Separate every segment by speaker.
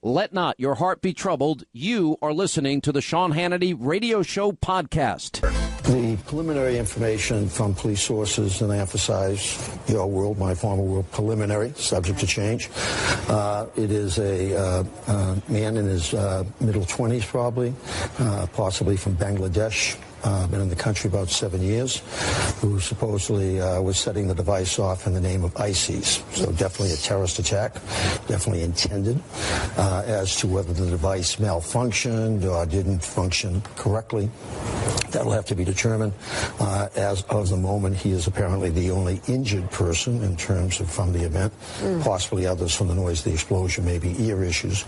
Speaker 1: Let not your heart be troubled. You are listening to the Sean Hannity Radio Show podcast.
Speaker 2: The preliminary information from police sources, and I emphasize your world, my former world, preliminary, subject to change. It is a man in his middle 20s probably, possibly from Bangladesh. Been in the country about 7 years, who supposedly was setting the device off in the name of ISIS. So definitely a terrorist attack, definitely intended. As to whether the device malfunctioned or didn't function correctly, that'll have to be determined. As of the moment, he is apparently the only injured person in terms of from the event. Possibly others from the noise of the explosion, maybe ear issues.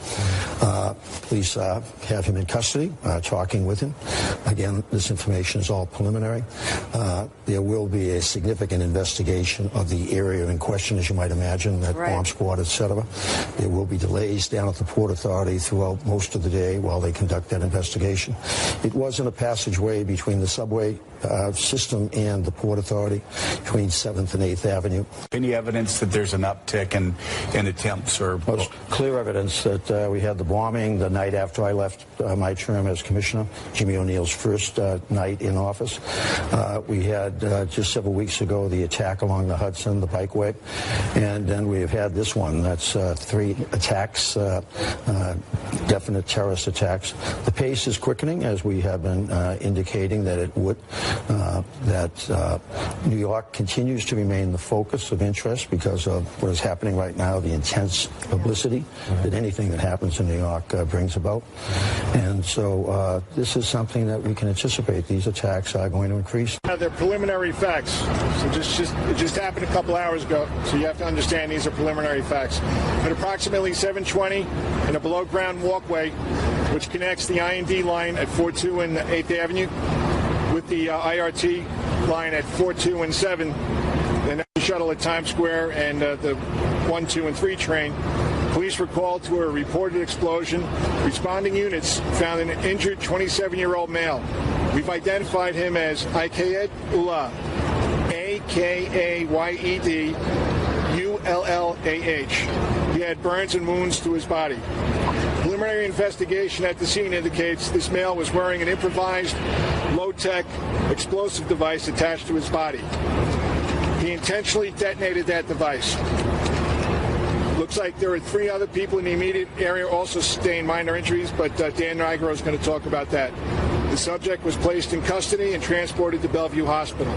Speaker 2: Police have him in custody, talking with him. Again, this information is all preliminary. There will be a significant investigation of the area in question, as you might imagine, that bomb squad, etc. There will be delays down at the Port Authority throughout most of the day while they conduct that investigation. It was in a passageway between the subway system and the Port Authority, between 7th and 8th Avenue.
Speaker 3: Any evidence that there's an uptick in attempts or...
Speaker 2: Most clear evidence that we had the bombing the night after I left my term as commissioner, Jimmy O'Neill's first night in office. We had just several weeks ago the attack along the Hudson, the bikeway, and then we have had this one. That's 3 attacks, definite terrorist attacks. The pace is quickening, as we have been indicating that it would. New York continues to remain the focus of interest because of what is happening right now, the intense publicity that anything that happens in New York brings about. And so this is something that we can anticipate. These attacks are going to increase.
Speaker 4: They're preliminary facts. So it just happened a couple hours ago, so you have to understand these are preliminary facts. At approximately 7:20, in a below-ground walkway, which connects the I&D line at 4-2 and 8th Avenue with the IRT line at 4-2 and 7, the shuttle at Times Square, and the 1, 2, and 3 train, police were called to a reported explosion. Responding units found an injured 27-year-old male. We've identified him as Akayed Ullah, Akayed-Ullah. He had burns and wounds to his body. Preliminary investigation at the scene indicates this male was wearing an improvised, low-tech explosive device attached to his body. He intentionally detonated that device. Looks like there are 3 other people in the immediate area also sustained minor injuries, but Dan Nigro is going to talk about that. The subject was placed in custody and transported to Bellevue Hospital.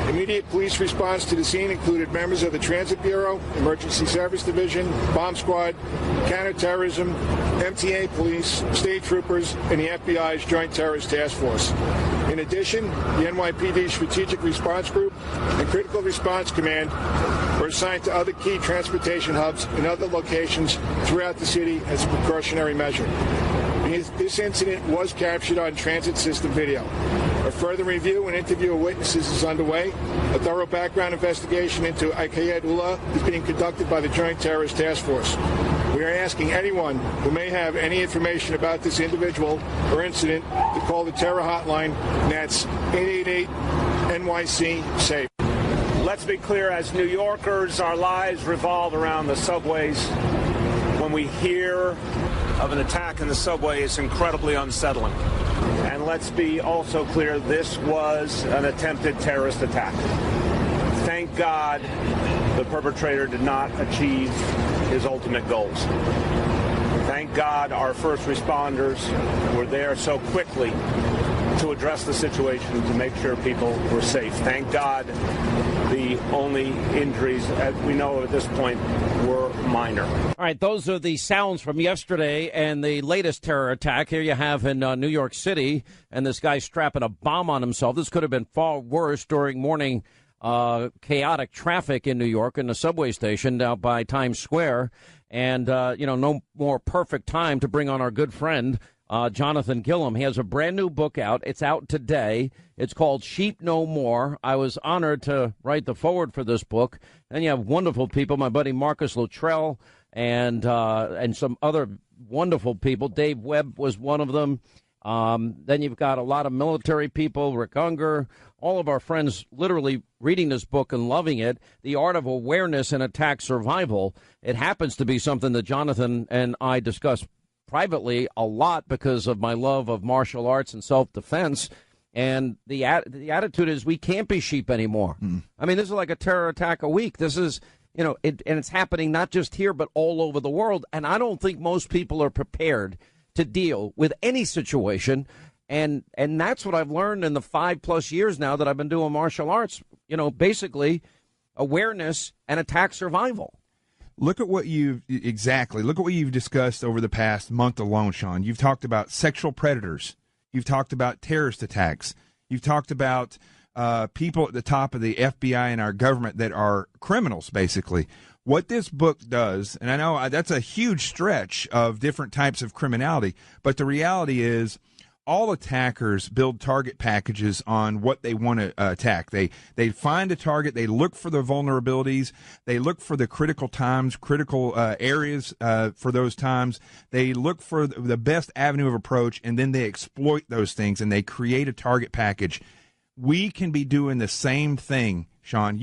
Speaker 4: Immediate police response to the scene included members of the Transit Bureau, Emergency Service Division, Bomb Squad, Counterterrorism, MTA Police, State Troopers, and the FBI's Joint Terrorist Task Force. In addition, the NYPD Strategic Response Group and Critical Response Command were assigned to other key transportation hubs in other locations throughout the city as a precautionary measure. This incident was captured on transit system video. A further review and interview of witnesses is underway. A thorough background investigation into Akayed Ullah is being conducted by the Joint Terrorist Task Force. We are asking anyone who may have any information about this individual or incident to call the terror hotline, and that's 888-NYC-SAFE.
Speaker 5: Let's be clear, as New Yorkers, our lives revolve around the subways. When we hear of an attack in the subway, it's incredibly unsettling. And let's be also clear, this was an attempted terrorist attack. Thank God the perpetrator did not achieve his ultimate goals. Thank God our first responders were there so quickly to address the situation, to make sure people were safe. Thank God the only injuries, as we know at this point, were minor.
Speaker 1: All right, those are the sounds from yesterday and the latest terror attack. Here you have in New York City, and this guy strapping a bomb on himself. This could have been far worse during morning chaotic traffic in New York in the subway station down by Times Square. And, no more perfect time to bring on our good friend, Jonathan Gilliam. He has a brand new book out. It's out today. It's called Sheep No More. I was honored to write the foreword for this book. And you have wonderful people, my buddy Marcus Luttrell and some other wonderful people. Dave Webb was one of them. Then you've got a lot of military people, Rick Unger, all of our friends literally reading this book and loving it, The Art of Awareness and Attack Survival. It happens to be something that Jonathan and I discuss privately a lot because of my love of martial arts and self-defense. And the attitude is we can't be sheep anymore. I mean, this is like a terror attack a week. This is, and it's happening not just here, but all over the world. And I don't think most people are prepared to deal with any situation. And that's what I've learned in the 5+ years now that I've been doing martial arts, basically awareness and attack survival.
Speaker 6: Look at what you've discussed over the past month alone, Sean. You've talked about sexual predators. You've talked about terrorist attacks. You've talked about people at the top of the FBI and our government that are criminals, basically. What this book does, and I know that's a huge stretch of different types of criminality, but the reality is all attackers build target packages on what they want to attack. They find a target. They look for the vulnerabilities. They look for the critical times, critical areas for those times. They look for the best avenue of approach, and then they exploit those things, and they create a target package. We can be doing the same thing, Sean.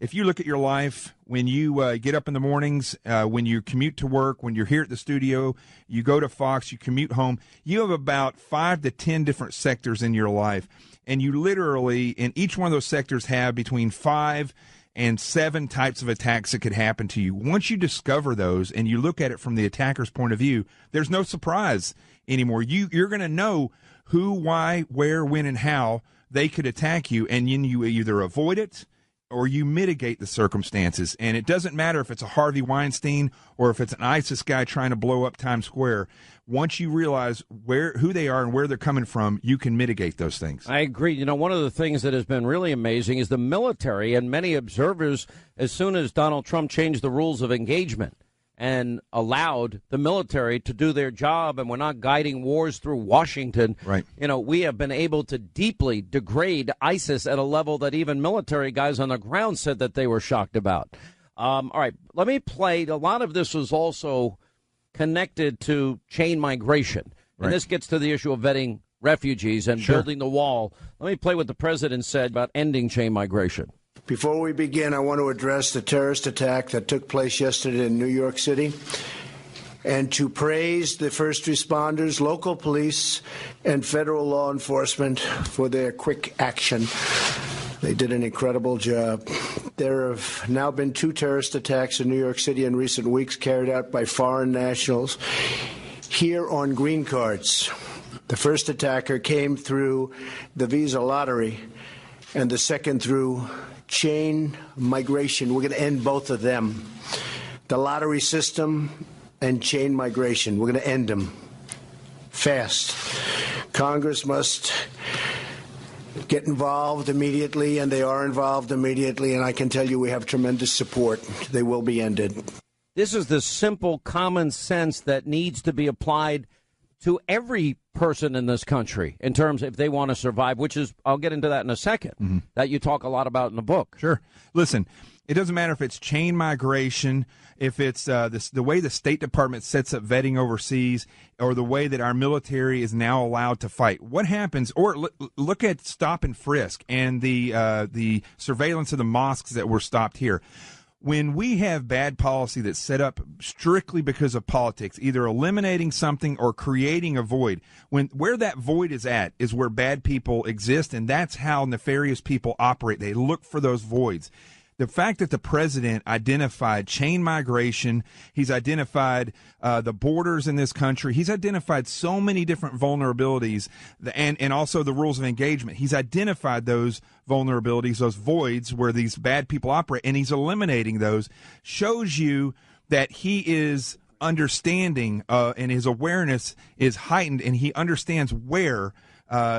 Speaker 6: If you look at your life, when you get up in the mornings, when you commute to work, when you're here at the studio, you go to Fox, you commute home, you have about 5 to 10 different sectors in your life. And you literally, in each one of those sectors, have between 5 and 7 types of attacks that could happen to you. Once you discover those and you look at it from the attacker's point of view, there's no surprise anymore. You're going to know who, why, where, when, and how they could attack you, and then you either avoid it or you mitigate the circumstances. And it doesn't matter if it's a Harvey Weinstein or if it's an ISIS guy trying to blow up Times Square. Once you realize who they are and where they're coming from, you can mitigate those things.
Speaker 1: I agree. One of the things that has been really amazing is the military and many observers, as soon as Donald Trump changed the rules of engagement and allowed the military to do their job, and we're not guiding wars through Washington.
Speaker 6: Right.
Speaker 1: We have been able to deeply degrade ISIS at a level that even military guys on the ground said that they were shocked about. All right, let me play. A lot of this was also connected to chain migration.
Speaker 6: Right.
Speaker 1: And this gets to the issue of vetting refugees and building the wall. Let me play what the president said about ending chain migration.
Speaker 7: Before we begin, I want to address the terrorist attack that took place yesterday in New York City and to praise the first responders, local police, and federal law enforcement for their quick action. They did an incredible job. There have now been 2 terrorist attacks in New York City in recent weeks carried out by foreign nationals here on green cards. The first attacker came through the visa lottery, and the second through chain migration. We're going to end both of them. The lottery system and chain migration. We're going to end them fast. Congress must get involved immediately, and they are involved immediately, and I can tell you we have tremendous support. They will be ended.
Speaker 1: This is the simple common sense that needs to be applied to every person in this country in terms of if they want to survive, which is, I'll get into that in a second, that you talk a lot about in the book.
Speaker 6: Sure. Listen, it doesn't matter if it's chain migration, if it's the way the State Department sets up vetting overseas, or the way that our military is now allowed to fight. What happens, or look at stop and frisk and the surveillance of the mosques that were stopped here. When we have bad policy that's set up strictly because of politics, either eliminating something or creating a void, where that void is at is where bad people exist, and that's how nefarious people operate. They look for those voids. The fact that the president identified chain migration, he's identified the borders in this country, he's identified so many different vulnerabilities, and also the rules of engagement. He's identified those vulnerabilities, those voids where these bad people operate, and he's eliminating those, shows you that he is understanding and his awareness is heightened, and he understands where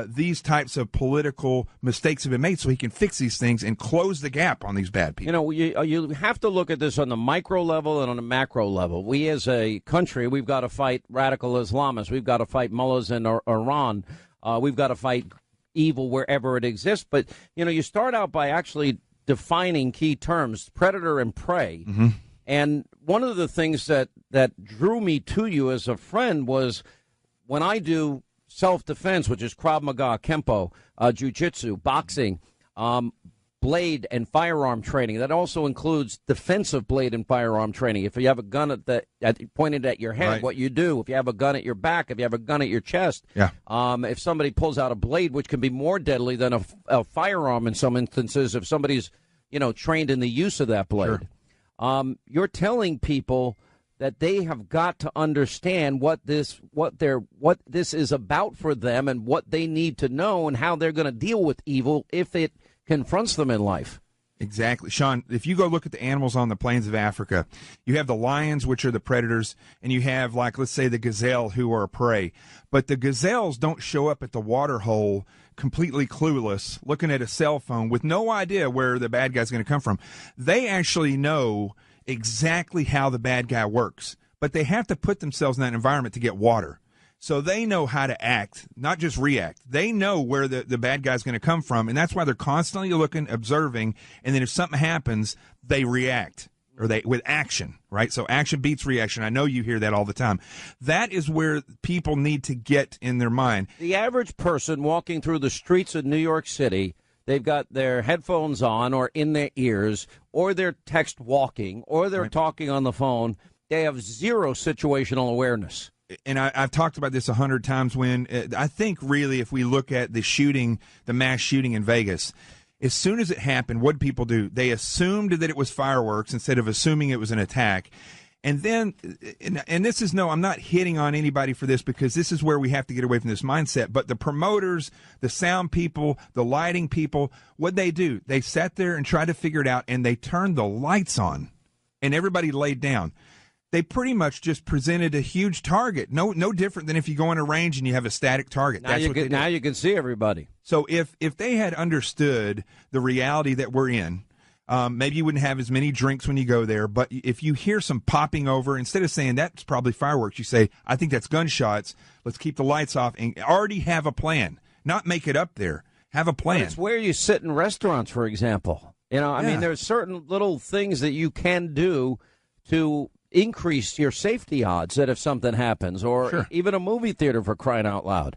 Speaker 6: these types of political mistakes have been made, so he can fix these things and close the gap on these bad people.
Speaker 1: You have to look at this on the micro level and on the macro level. We as a country, we've got to fight radical Islamists. We've got to fight mullahs in Iran. We've got to fight evil wherever it exists. But, you start out by actually defining key terms, predator and prey. Mm-hmm. And one of the things that drew me to you as a friend was when I do self-defense, which is Krav Maga, Kempo, Jiu-Jitsu, boxing, blade and firearm training. That also includes defensive blade and firearm training. If you have a gun pointed at your head, what you do. If you have a gun at your back, if you have a gun at your chest.
Speaker 6: Yeah.
Speaker 1: If somebody pulls out a blade, which can be more deadly than a firearm in some instances, if somebody's, trained in the use of that blade. Sure. You're telling people that they have got to understand what this is about for them and what they need to know and how they're going to deal with evil if it confronts them in life.
Speaker 6: Exactly. Sean, if you go look at the animals on the plains of Africa, you have the lions, which are the predators, and you have, like, let's say the gazelle, who are prey. But the gazelles don't show up at the water hole completely clueless, looking at a cell phone with no idea where the bad guy's going to come from. They actually know exactly how the bad guy works, but they have to put themselves in that environment to get water. So they know how to act, not just react. They know where the bad guy's going to come from, and that's why they're constantly looking, observing, and then if something happens, they react, or with action, right? So action beats reaction. I know you hear that all the time. That is where people need to get in their mind.
Speaker 1: The average person walking through the streets of New York City, they've got their headphones on or in their ears, or they're text walking, or they're talking on the phone. They have zero situational awareness.
Speaker 6: And I've talked about this 100 times when I think really if we look at the mass shooting in Vegas, as soon as it happened, what did people do? They assumed that it was fireworks instead of assuming it was an attack. And then, and this is I'm not hitting on anybody for this because this is where we have to get away from this mindset. But the promoters, the sound people, the lighting people, what'd they do? They sat there and tried to figure it out, and they turned the lights on, and everybody laid down. They pretty much just presented a huge target. No different than if you go in a range and you have a static target.
Speaker 1: Now you can see everybody.
Speaker 6: So if they had understood the reality that we're in, maybe you wouldn't have as many drinks when you go there. But if you hear some popping over, instead of saying that's probably fireworks, you say, I think that's gunshots. Let's keep the lights off and already have a plan. Not make it up there. Have a plan.
Speaker 1: But it's where you sit in restaurants, for example. I mean, there's certain little things that you can do to increase your safety odds that if something happens, or even a movie theater, for crying out loud.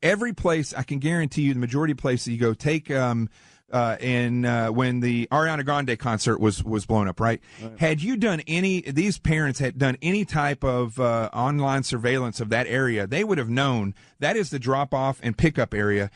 Speaker 6: Every place, I can guarantee you, the majority of places you go, take when the Ariana Grande concert was blown up, right? Had you done these parents had done any type of online surveillance of that area, they would have known that is the drop-off and pickup area.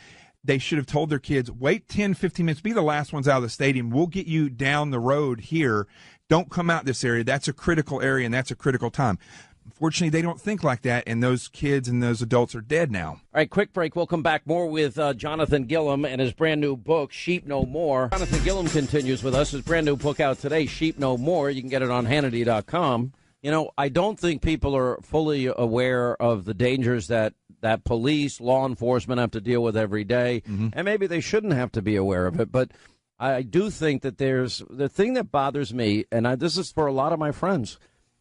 Speaker 6: They should have told their kids, wait 10, 15 minutes, be the last ones out of the stadium. We'll get you down the road here. Don't come out this area. That's a critical area, and that's a critical time. Unfortunately, they don't think like that, and those kids and those adults are dead now.
Speaker 1: All right, quick break. We'll come back more with Jonathan Gilliam and his brand-new book, Sheep No More. Jonathan Gilliam continues with us. His brand-new book out today, Sheep No More. You can get it on Hannity.com. I don't think people are fully aware of the dangers that police, law enforcement have to deal with every day, and maybe they shouldn't have to be aware of it, but I do think that there's the thing that bothers me, and this is for a lot of my friends.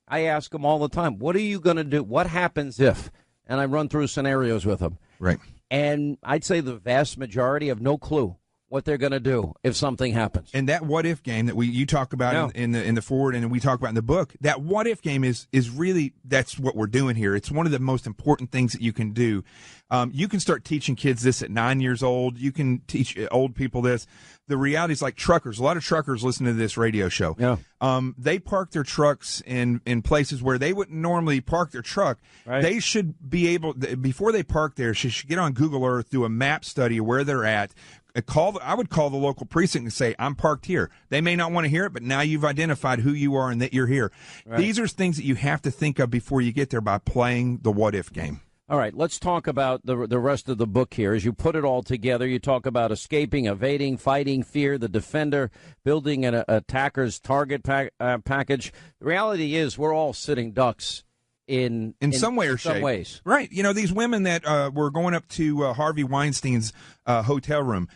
Speaker 1: I ask them all the time, what are you going to do? What happens if? And I run through scenarios with them.
Speaker 6: Right.
Speaker 1: And I'd say the vast majority have no clue what they're going to do if something happens.
Speaker 6: And that what if game that you talk about in the forward and we talk about in the book, that what if game is really, that's what we're doing here. It's one of the most important things that you can do. You can start teaching kids this at 9 years old. You can teach old people this. The reality is, like truckers, a lot of truckers listen to this radio show.
Speaker 1: Yeah.
Speaker 6: They park their trucks in places where they wouldn't normally park their truck.
Speaker 1: Right.
Speaker 6: They should be able, before they park there, they should get on Google Earth, do a map study of where they're at. I would call the local precinct and say, I'm parked here. They may not want to hear it, but now you've identified who you are and that you're here. Right. These are things that you have to think of before you get there by playing the what if game.
Speaker 1: All right, let's talk about the rest of the book here. As you put it all together, you talk about escaping, evading, fighting, fear, the defender, building an attacker's target package. The reality is we're all sitting ducks in
Speaker 6: some way or shape.
Speaker 1: Some ways.
Speaker 6: Right. These women that were going up to Harvey Weinstein's hotel room,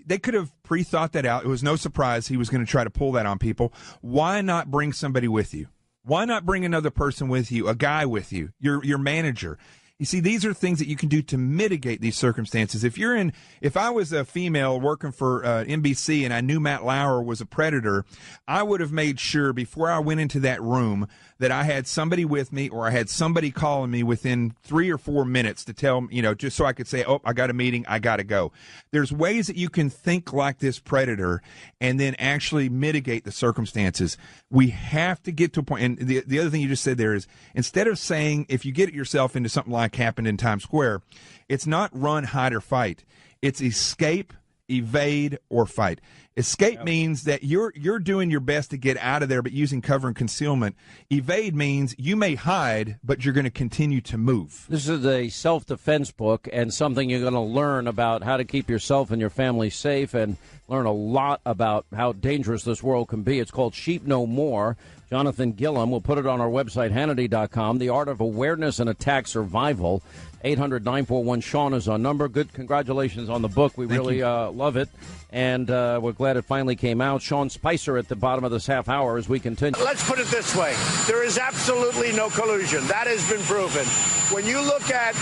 Speaker 6: they could have pre-thought that out. It was no surprise he was going to try to pull that on people. Why not bring somebody with you? Why not bring another person with you, a guy with you, your manager? You see, these are things that you can do to mitigate these circumstances. If I was a female working for NBC and I knew Matt Lauer was a predator, I would have made sure before I went into that room that I had somebody with me, or I had somebody calling me within 3 or 4 minutes to tell me, just so I could say, oh, I got a meeting, I got to go. There's ways that you can think like this predator and then actually mitigate the circumstances. We have to get to a point. And the other thing you just said there is, instead of saying, if you get yourself into something like happened in Times Square, it's not run, hide, or fight. It's escape, evade, or fight. Escape means that you're doing your best to get out of there, but using cover and concealment. Evade means you may hide, but you're going to continue to move.
Speaker 1: This is a self-defense book and something you're going to learn about how to keep yourself and your family safe and learn a lot about how dangerous this world can be. It's called Sheep No More. Jonathan Gilliam. We'll put it on our website, Hannity.com. The Art of Awareness and Attack Survival. 800-941-SEAN is our number. Good congratulations on the book. We really love it. And we're glad it finally came out. Sean Spicer at the bottom of this half hour as we continue.
Speaker 7: Let's put it this way. There is absolutely no collusion. That has been proven. When you look at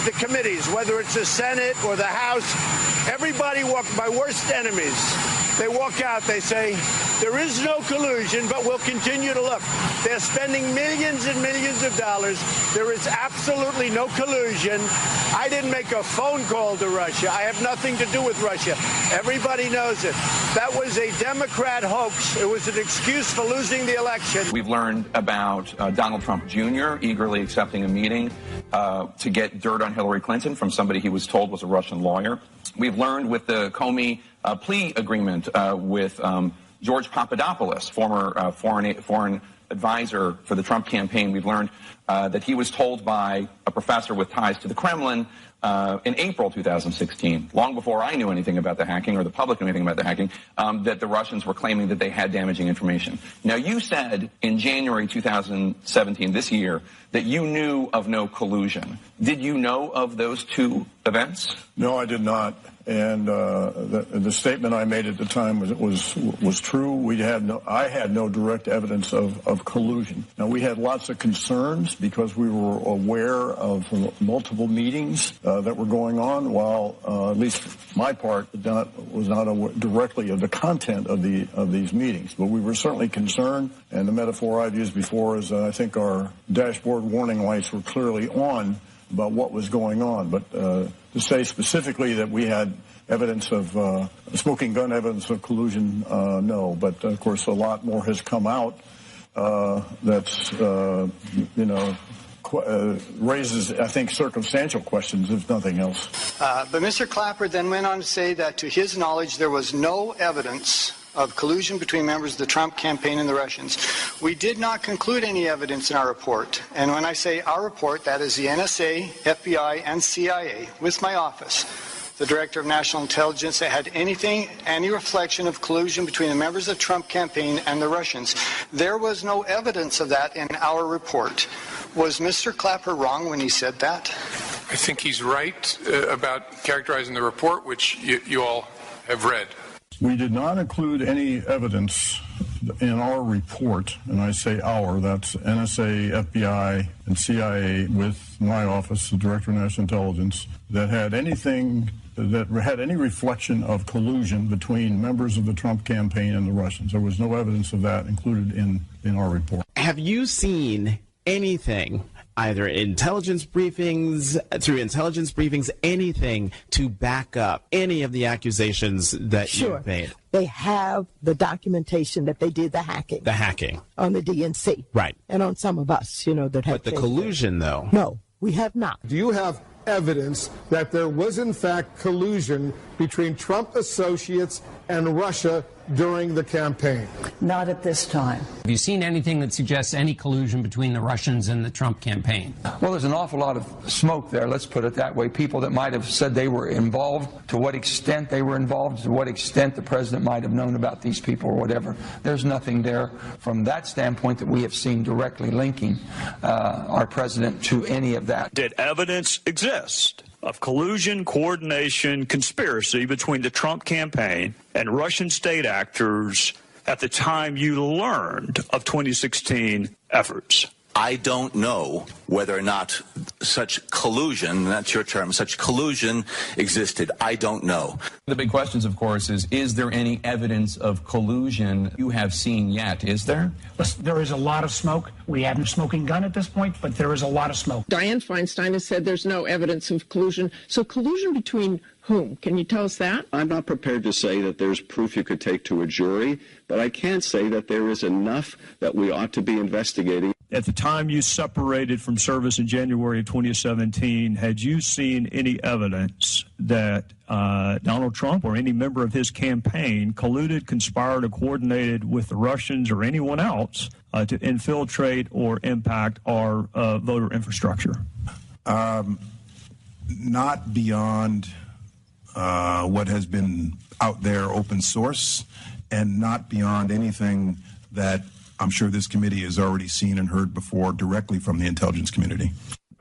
Speaker 7: the committees, whether it's the Senate or the House, everybody my worst enemies, they walk out, they say, there is no collusion, but we'll continue to look. They're spending millions and millions of dollars. There is absolutely no collusion. I didn't make a phone call to Russia. I have nothing to do with Russia. Everybody knows it. That was a Democrat hoax. It was an excuse for losing the election.
Speaker 8: We've learned about Donald Trump Jr. eagerly accepting a meeting to get dirt on Hillary Clinton from somebody he was told was a Russian lawyer. We've learned with the Comey plea agreement with George Papadopoulos, former foreign advisor for the Trump campaign. We've learned that he was told by a professor with ties to the Kremlin in April 2016, long before I knew anything about the hacking or the public knew anything about the hacking, that the Russians were claiming that they had damaging information. Now, you said in January 2017, this year, that you knew of no collusion. Did you know of those two events?
Speaker 9: No, I did not. And the statement I made at the time was true. I had no direct evidence of collusion. Now, we had lots of concerns because we were aware of multiple meetings that were going on, while at least my part was not aware directly of the content of these meetings. But we were certainly concerned, and the metaphor I've used before is I think our dashboard warning lights were clearly on about what was going on. But to say specifically that we had evidence of smoking gun evidence of collusion, no. But, of course, a lot more has come out that's, raises, I think, circumstantial questions, if nothing else.
Speaker 10: But Mr. Clapper then went on to say that, to his knowledge, there was no evidence of collusion between members of the Trump campaign and the Russians. We did not conclude any evidence in our report. And when I say our report, that is the NSA, FBI, and CIA, with my office, the Director of National Intelligence, that had any reflection of collusion between the members of the Trump campaign and the Russians. There was no evidence of that in our report. Was Mr. Clapper wrong when he said that?
Speaker 11: I think he's right about characterizing the report, which you all have read.
Speaker 9: We did not include any evidence in our report, and I say our, that's NSA, FBI, and CIA with my office, the Director of National Intelligence, that had any reflection of collusion between members of the Trump campaign and the Russians. There was no evidence of that included in our report.
Speaker 12: Have you seen anything, either intelligence briefings, anything to back up any of the accusations that you've made?
Speaker 13: They have the documentation that they did the hacking.
Speaker 12: The hacking.
Speaker 13: On the DNC.
Speaker 12: Right.
Speaker 13: And on some of us, that have.
Speaker 12: But the collusion, though?
Speaker 13: No, we have not.
Speaker 14: Do you have evidence that there was, in fact, collusion between Trump associates and Russia during the campaign?
Speaker 15: Not at this time.
Speaker 16: Have you seen anything that suggests any collusion between the Russians and the Trump campaign?
Speaker 17: Well, there's an awful lot of smoke there, let's put it that way. People that might have said they were involved, to what extent they were involved, to what extent the president might have known about these people or whatever. There's nothing there from that standpoint that we have seen directly linking our president to any of that.
Speaker 18: Did evidence exist of collusion, coordination, conspiracy between the Trump campaign and Russian state actors at the time you learned of 2016 efforts?
Speaker 19: I don't know whether or not
Speaker 15: such collusion, that's your term, such collusion existed. I don't know.
Speaker 8: The big questions, of course, is there any evidence of collusion you have seen yet? Is there?
Speaker 19: Listen, there is a lot of smoke. We haven't smoking gun at this point, but there is a lot of smoke.
Speaker 13: Dianne Feinstein has said there's no evidence of collusion. So collusion between whom? Can you tell us that?
Speaker 20: I'm not prepared to say that there's proof you could take to a jury, but I can say that there is enough that we ought to be investigating.
Speaker 18: At the time you separated from service in January of 2017, had you seen any evidence that Donald Trump or any member of his campaign colluded, conspired, or coordinated with the Russians or anyone else to infiltrate or impact our voter infrastructure?
Speaker 21: Not beyond what has been out there open source, and not beyond anything that I'm sure this committee has already seen and heard before directly from the intelligence community.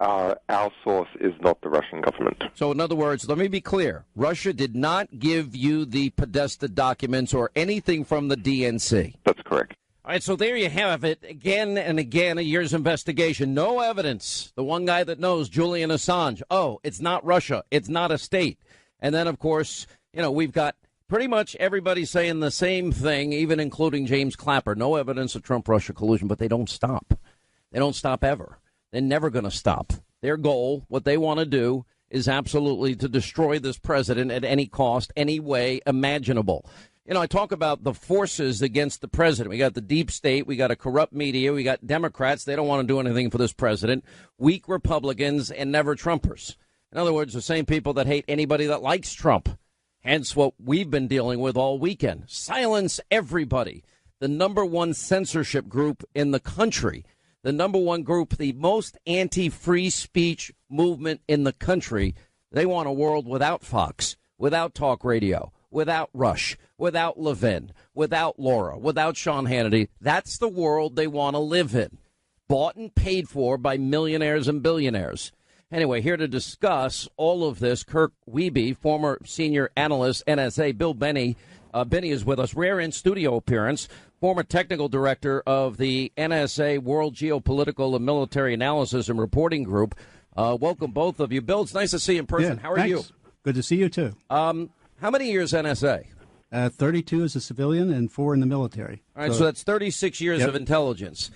Speaker 22: Our source is not the Russian government.
Speaker 1: So, in other words, let me be clear. Russia did not give you the Podesta documents or anything from the DNC.
Speaker 22: That's correct.
Speaker 1: All right, so there you have it. Again and again, a year's investigation. No evidence. The one guy that knows, Julian Assange. Oh, it's not Russia. It's not a state. And then, of course, we've got pretty much everybody saying the same thing, even including James Clapper. No evidence of Trump-Russia collusion, but they don't stop. They don't stop ever. They're never going to stop. Their goal, what they want to do, is absolutely to destroy this president at any cost, any way imaginable. I talk about the forces against the president. We got the deep state. We got a corrupt media. We got Democrats. They don't want to do anything for this president. Weak Republicans and never Trumpers. In other words, the same people that hate anybody that likes Trump. Hence what we've been dealing with all weekend. Silence everybody. The number one censorship group in the country. The number one group, the most anti-free speech movement in the country. They want a world without Fox, without talk radio, without Rush, without Levin, without Laura, without Sean Hannity. That's the world they want to live in. Bought and paid for by millionaires and billionaires. Anyway, here to discuss all of this, Kirk Wiebe, former senior analyst, NSA. Bill Benny. Benny is with us. Rare in-studio appearance. Former technical director of the NSA World Geopolitical and Military Analysis and Reporting Group. Welcome, both of you. Bill, it's nice to see you in person.
Speaker 23: Yeah,
Speaker 1: how are
Speaker 23: thanks.
Speaker 1: you?
Speaker 23: Good to see you, too.
Speaker 1: How many years NSA?
Speaker 23: 32 as a civilian and 4 in the military.
Speaker 1: All right, so that's 36 years of intelligence.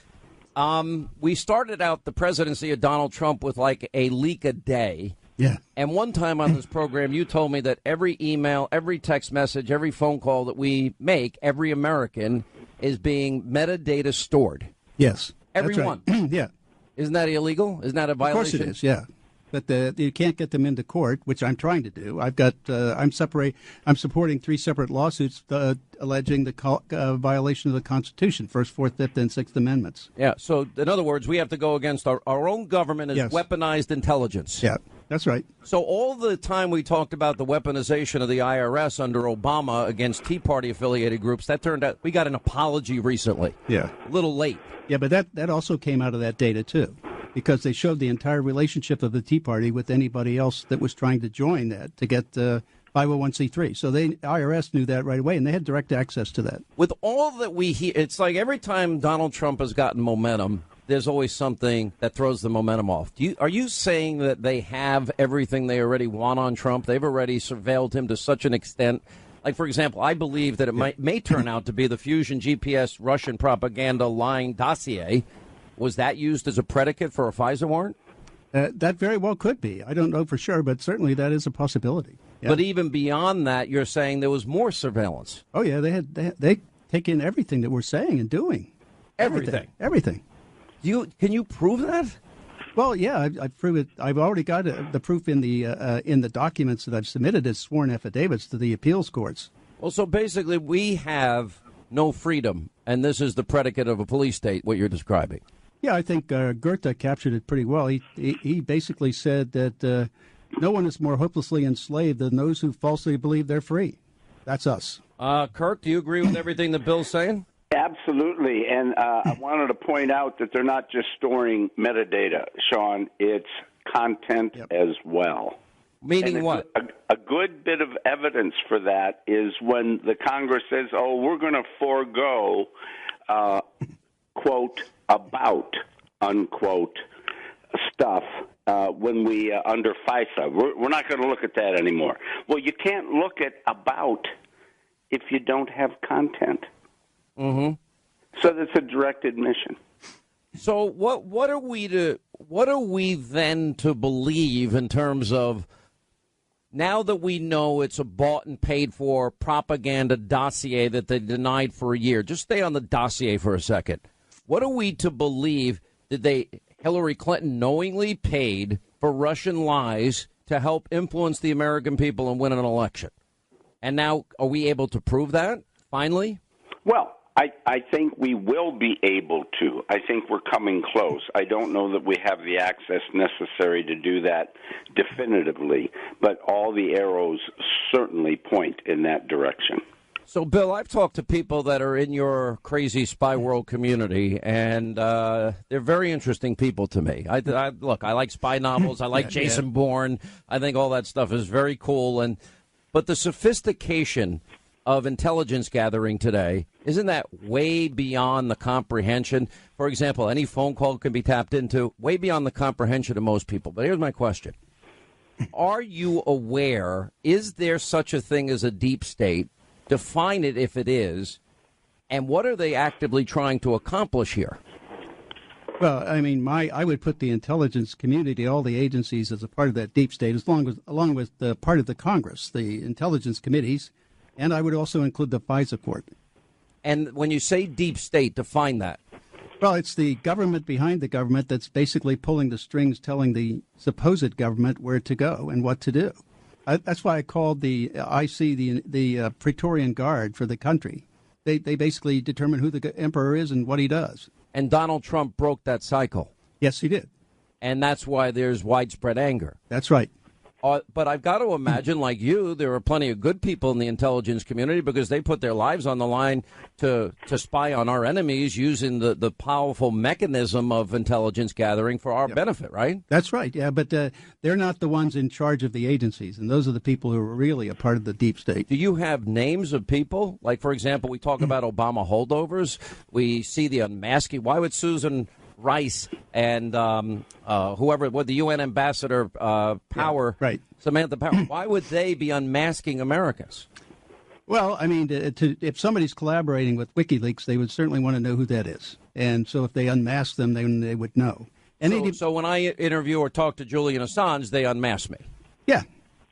Speaker 1: We started out the presidency of Donald Trump with like a leak a day.
Speaker 23: Yeah.
Speaker 1: And one time on this program, you told me that every email, every text message, every phone call that we make, every American is being metadata stored.
Speaker 23: Yes.
Speaker 1: Everyone.
Speaker 23: Right. Yeah.
Speaker 1: Isn't that illegal? Isn't that a violation?
Speaker 23: Of course it is, yeah. But you can't get them into court, which I'm trying to do. I've got I'm supporting 3 separate lawsuits alleging the violation of the Constitution, First, Fourth, Fifth, and Sixth Amendments.
Speaker 1: Yeah. So in other words, we have to go against our own government as weaponized intelligence.
Speaker 23: Yeah, that's right.
Speaker 1: So all the time we talked about the weaponization of the IRS under Obama against Tea Party affiliated groups, that turned out we got an apology recently.
Speaker 23: Yeah.
Speaker 1: A little late.
Speaker 23: Yeah, but that also came out of that data too, because they showed the entire relationship of the Tea Party with anybody else that was trying to join that to get 501c3. So the IRS knew that right away, and they had direct access to that.
Speaker 1: With all that we hear, it's like every time Donald Trump has gotten momentum, there's always something that throws the momentum off. Are you saying that they have everything they already want on Trump? They've already surveilled him to such an extent. Like, for example, I believe that it may turn out to be the Fusion GPS Russian propaganda lying dossier. Was that used as a predicate for a FISA warrant?
Speaker 23: That very well could be. I don't know for sure, but certainly that is a possibility. Yeah.
Speaker 1: But even beyond that, you're saying there was more surveillance.
Speaker 23: Oh, yeah. They take in everything that we're saying and doing.
Speaker 1: Everything. Can you prove that?
Speaker 23: Well, yeah, I've proved it. I've already got the proof in the documents that I've submitted as sworn affidavits to the appeals courts.
Speaker 1: Well, so basically we have no freedom, and this is the predicate of a police state, what you're describing.
Speaker 23: Yeah, I think Goethe captured it pretty well. He basically said that no one is more hopelessly enslaved than those who falsely believe they're free. That's us.
Speaker 1: Kirk, do you agree with everything that Bill's saying?
Speaker 24: Absolutely, and I wanted to point out that they're not just storing metadata, Sean. It's content as well.
Speaker 1: Meaning what?
Speaker 24: A good bit of evidence for that is when the Congress says, oh, we're going to forego, quote, about, unquote, stuff when we under FISA. We're not going to look at that anymore. Well, you can't look at about if you don't have content.
Speaker 1: Mm-hmm.
Speaker 24: So that's a direct admission.
Speaker 1: So what are we then to believe in terms of, now that we know it's a bought and paid for propaganda dossier that they denied for a year? Just stay on the dossier for a second. What are we to believe? Did Hillary Clinton knowingly paid for Russian lies to help influence the American people and win an election? And now, are we able to prove that, finally?
Speaker 24: Well, I think we will be able to. I think we're coming close. I don't know that we have the access necessary to do that definitively, but all the arrows certainly point in that direction.
Speaker 1: So, Bill, I've talked to people that are in your crazy spy world community, and they're very interesting people to me. Look, I like spy novels. I like Jason Bourne. I think all that stuff is very cool. But the sophistication of intelligence gathering today, isn't that way beyond the comprehension? For example, any phone call can be tapped into, way beyond the comprehension of most people. But here's my question. Are you aware, is there such a thing as a deep state? Define it if it is. And what are they actively trying to accomplish here?
Speaker 23: Well, I mean, I would put the intelligence community, all the agencies, as a part of that deep state, along with the part of the Congress, the intelligence committees, and I would also include the FISA court.
Speaker 1: And when you say deep state, define that.
Speaker 23: Well, it's the government behind the government that's basically pulling the strings, telling the supposed government where to go and what to do. That's why I called the Praetorian Guard for the country. They basically determine who the emperor is and what he does.
Speaker 1: And Donald Trump broke that cycle.
Speaker 23: Yes, he did.
Speaker 1: And that's why there's widespread anger.
Speaker 23: That's right.
Speaker 1: But I've got to imagine, like you, there are plenty of good people in the intelligence community because they put their lives on the line to spy on our enemies using the powerful mechanism of intelligence gathering for our benefit, right?
Speaker 23: That's right, yeah, but they're not the ones in charge of the agencies, and those are the people who are really a part of the deep state.
Speaker 1: Do you have names of people? Like, for example, we talk about Obama holdovers. We see the unmasking. Why would Susan Rice and whoever, the UN ambassador Power,
Speaker 23: right.
Speaker 1: Samantha Power, why would they be unmasking Americans?
Speaker 23: Well, I mean, if somebody's collaborating with WikiLeaks, they would certainly want to know who that is. And so if they unmask them, then they would know.
Speaker 1: So when I interview or talk to Julian Assange, they unmask me?
Speaker 23: Yeah,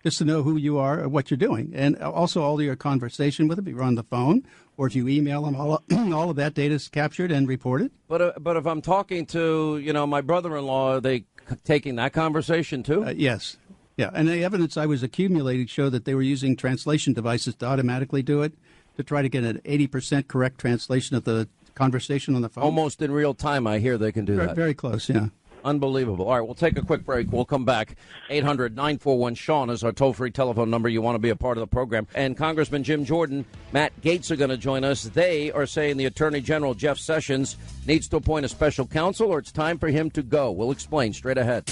Speaker 23: just to know who you are or what you're doing. And also all of your conversation with them, if you're on the phone, or if you email them, all of that data is captured and reported.
Speaker 1: But if I'm talking to, my brother-in-law, are they taking that conversation too?
Speaker 23: Yes. Yeah, and the evidence I was accumulating showed that they were using translation devices to automatically do it, to try to get an 80% correct translation of the conversation on the phone.
Speaker 1: Almost in real time, I hear they can do that.
Speaker 23: Very close, yeah.
Speaker 1: Unbelievable. All right, we'll take a quick break. We'll come back. 800-941-SEAN is our toll-free telephone number. You want to be a part of the program. And Congressman Jim Jordan, Matt Gaetz are going to join us. They are saying the Attorney General, Jeff Sessions, needs to appoint a special counsel or it's time for him to go. We'll explain straight ahead.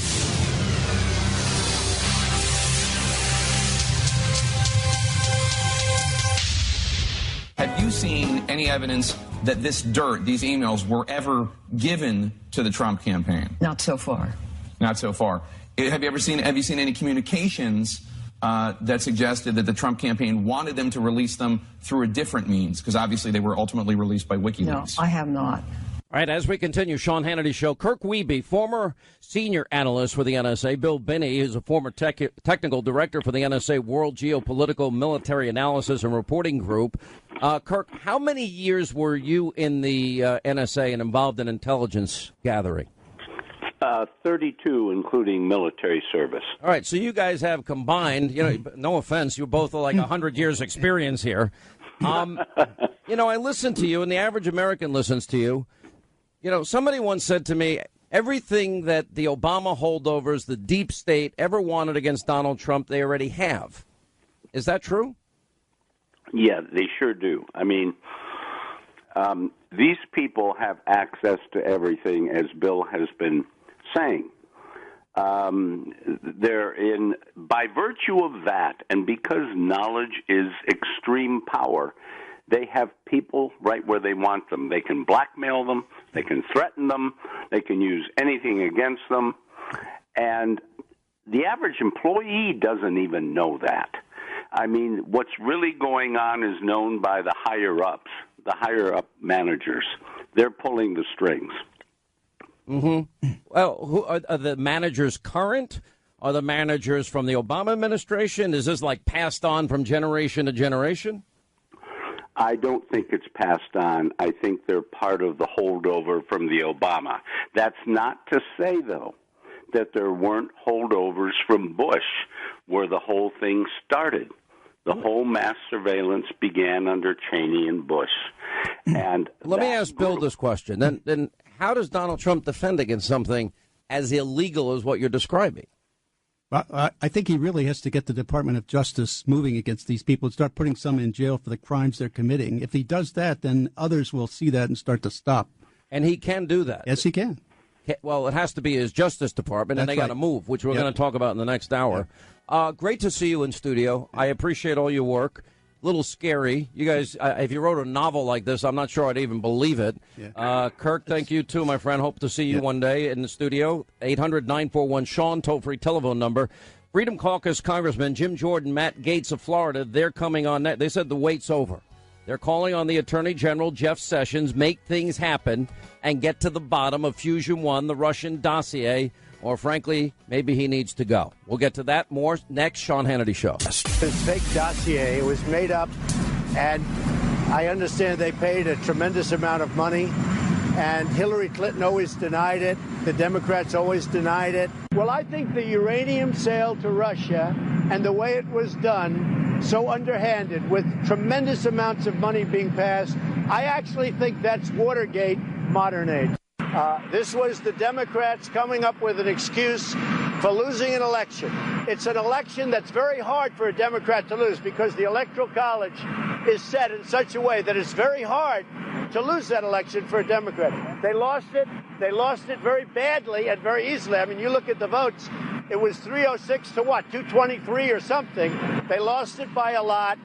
Speaker 8: Have you seen any evidence that this dirt, these emails, were ever given to the Trump campaign?
Speaker 2: Not so far.
Speaker 8: Not so far. Have you seen any communications that suggested that the Trump campaign wanted them to release them through a different means? Because obviously they were ultimately released by WikiLeaks.
Speaker 2: No, I have not.
Speaker 1: All right, as we continue, Sean Hannity Show. Kirk Wiebe, former senior analyst for the NSA. Bill Binney is a former technical director for the NSA World Geopolitical Military Analysis and Reporting Group. Kirk, how many years were you in the NSA and involved in intelligence gathering?
Speaker 24: 32, including military service.
Speaker 1: All right, so you guys have combined, no offense, you both are like 100 years experience here. I listen to you, and the average American listens to you. Somebody once said to me, everything that the Obama holdovers, the deep state, ever wanted against Donald Trump, they already have. Is that true?
Speaker 24: Yeah, they sure do. I mean, these people have access to everything, as Bill has been saying. They're in, by virtue of that, and because knowledge is extreme power, they have people right where they want them. They can blackmail them. They can threaten them. They can use anything against them. And the average employee doesn't even know that. I mean, what's really going on is known by the higher-ups, the higher-up managers. They're pulling the strings.
Speaker 1: Mm-hmm. Well, who are the managers current? Are the managers from the Obama administration? Is this like passed on from generation to generation?
Speaker 24: I don't think it's passed on. I think they're part of the holdover from the Obama. That's not to say, though, that there weren't holdovers from Bush where the whole thing started. The whole mass surveillance began under Cheney and Bush. And
Speaker 1: let me ask Bill this question. Then how does Donald Trump defend against something as illegal as what you're describing?
Speaker 23: Well, I think he really has to get the Department of Justice moving against these people and start putting some in jail for the crimes they're committing. If he does that, then others will see that and start to stop.
Speaker 1: And he can do that.
Speaker 23: Yes, he can.
Speaker 1: Well, it has to be his Justice Department, and they got to move, which we're going to talk about in the next hour. Great to see you in studio. I appreciate all your work. A little scary. You guys, if you wrote a novel like this, I'm not sure I'd even believe it. Kirk, thank you, too, my friend. Hope to see you one day in the studio. 800-941-SEAN, toll-free telephone number. Freedom Caucus Congressman Jim Jordan, Matt Gaetz of Florida, they're coming on. They said the wait's over. They're calling on the Attorney General, Jeff Sessions, make things happen and get to the bottom of Fusion 1, the Russian dossier, or frankly, maybe he needs to go. We'll get to that more next Sean Hannity Show.
Speaker 7: This fake dossier, it was made up, and I understand they paid a tremendous amount of money, and Hillary Clinton always denied it. The Democrats always denied it. Well, I think the uranium sale to Russia and the way it was done, so underhanded, with tremendous amounts of money being passed, I actually think that's Watergate modern age. This was the Democrats coming up with an excuse for losing an election. It's an election that's very hard for a Democrat to lose because the Electoral College is set in such a way that it's very hard to lose that election for a Democrat. They lost it. They lost it very badly and very easily. I mean, you look at the votes. It was 306 to what, 223 or something. They lost it by a lot.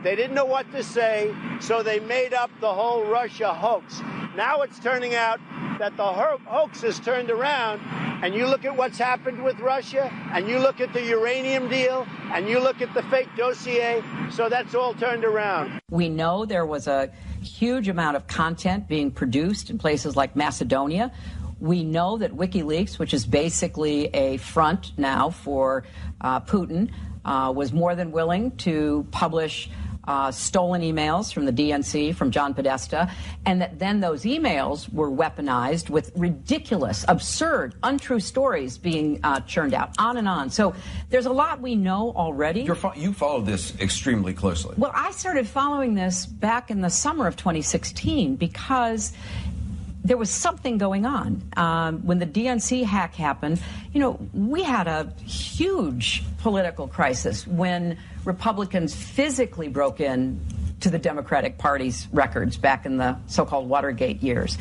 Speaker 7: They didn't know what to say, so they made up the whole Russia hoax. Now it's turning out that the hoax is turned around, and you look at what's happened with Russia, and you look at the uranium deal, and you look at the fake dossier, so that's all turned around.
Speaker 2: We know there was a huge amount of content being produced in places like Macedonia. We know that WikiLeaks, which is basically a front now for Putin, was more than willing to publish stolen emails from the DNC, from John Podesta, and that then those emails were weaponized with ridiculous, absurd, untrue stories being churned out, on and on. So there's a lot we know already.
Speaker 3: You followed this extremely closely.
Speaker 2: Well, I started following this back in the summer of 2016 because there was something going on. When the DNC hack happened, we had a huge political crisis when Republicans physically broke in to the Democratic Party's records back in the so-called Watergate years.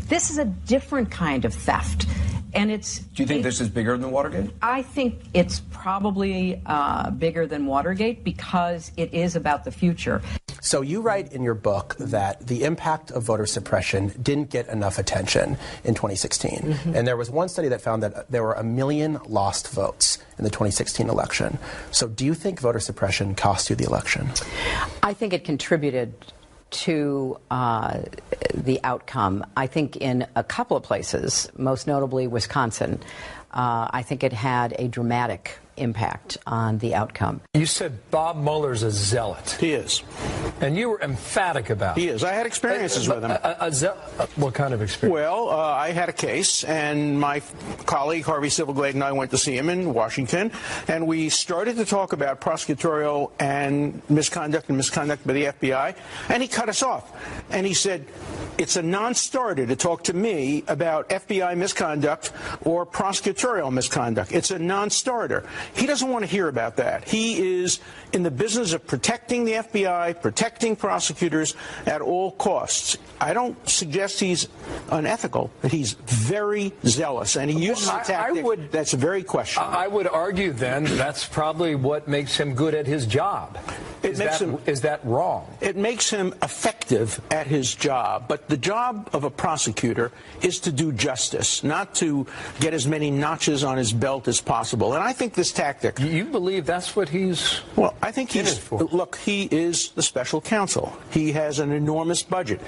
Speaker 2: This is a different kind of theft. And it's.
Speaker 3: Do you think this is bigger than Watergate?
Speaker 2: I think it's probably bigger than Watergate because it is about the future.
Speaker 4: So you write in your book that the impact of voter suppression didn't get enough attention in 2016. Mm-hmm. And there was one study that found that there were 1 million lost votes in the 2016 election. So do you think voter suppression cost you the election?
Speaker 2: I think it contributed to the outcome. I think in a couple of places, most notably Wisconsin, I think it had a dramatic impact on the outcome.
Speaker 5: You said Bob Mueller's a zealot.
Speaker 25: He is.
Speaker 5: And you were emphatic about it.
Speaker 25: He is. I had experiences with him.
Speaker 5: What kind of experience?
Speaker 25: Well, I had a case, and my colleague Harvey Silverglade and I went to see him in Washington, and we started to talk about prosecutorial and misconduct by the FBI, and he cut us off. And he said, it's a non-starter to talk to me about FBI misconduct or prosecutorial misconduct. It's a non-starter. He doesn't want to hear about that. He is in the business of protecting the FBI, protecting prosecutors at all costs. I don't suggest he's unethical, but he's very zealous, and he uses a tactic that's very questionable.
Speaker 5: I would argue, then, that's probably what makes him good at his job. Is that wrong?
Speaker 25: It makes him effective at his job. But the job of a prosecutor is to do justice, not to get as many notches on his belt as possible. And I think this tactic...
Speaker 5: You believe that's what he's...
Speaker 25: Well, I think he's... Look, he is the special counsel. He has an enormous budget.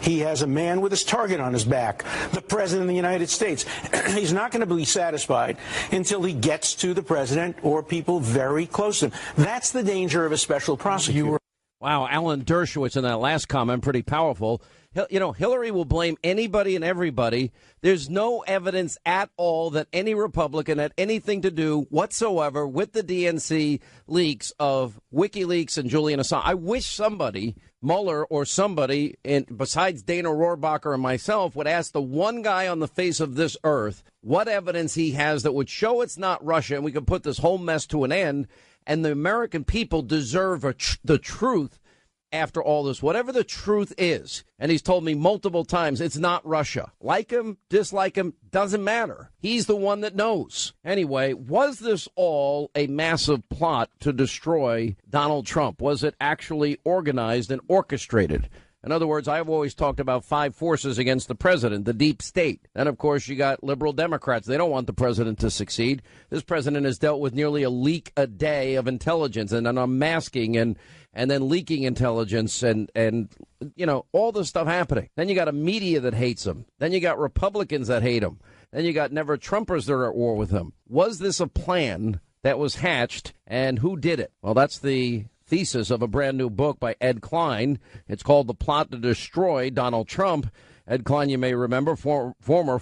Speaker 25: He has a man with his target on his back, the President of the United States. He's not going to be satisfied until he gets to the President or people very close to him. That's the danger of a special prosecutor.
Speaker 1: Wow, Alan Dershowitz in that last comment, pretty powerful. You know, Hillary will blame anybody and everybody. There's no evidence at all that any Republican had anything to do whatsoever with the DNC leaks of WikiLeaks and Julian Assange. I wish somebody, Mueller or somebody, besides Dana Rohrabacher and myself, would ask the one guy on the face of this earth what evidence he has that would show it's not Russia, and we could put this whole mess to an end. And the American people deserve the truth after all this, whatever the truth is. And he's told me multiple times it's not Russia. Like him, dislike him, doesn't matter. He's the one that knows. Anyway, was this all a massive plot to destroy Donald Trump? Was it actually organized and orchestrated? In other words, I've always talked about 5 forces against the president, the deep state. And, of course, you got liberal Democrats. They don't want the president to succeed. This president has dealt with nearly a leak a day of intelligence and an unmasking and then leaking intelligence and, you know, all this stuff happening. Then you got a media that hates him. Then you got Republicans that hate him. Then you got never-Trumpers that are at war with him. Was this a plan that was hatched, and who did it? Well, that's the thesis of a brand new book by Ed Klein. It's called The Plot to Destroy Donald Trump. Ed Klein, you may remember, former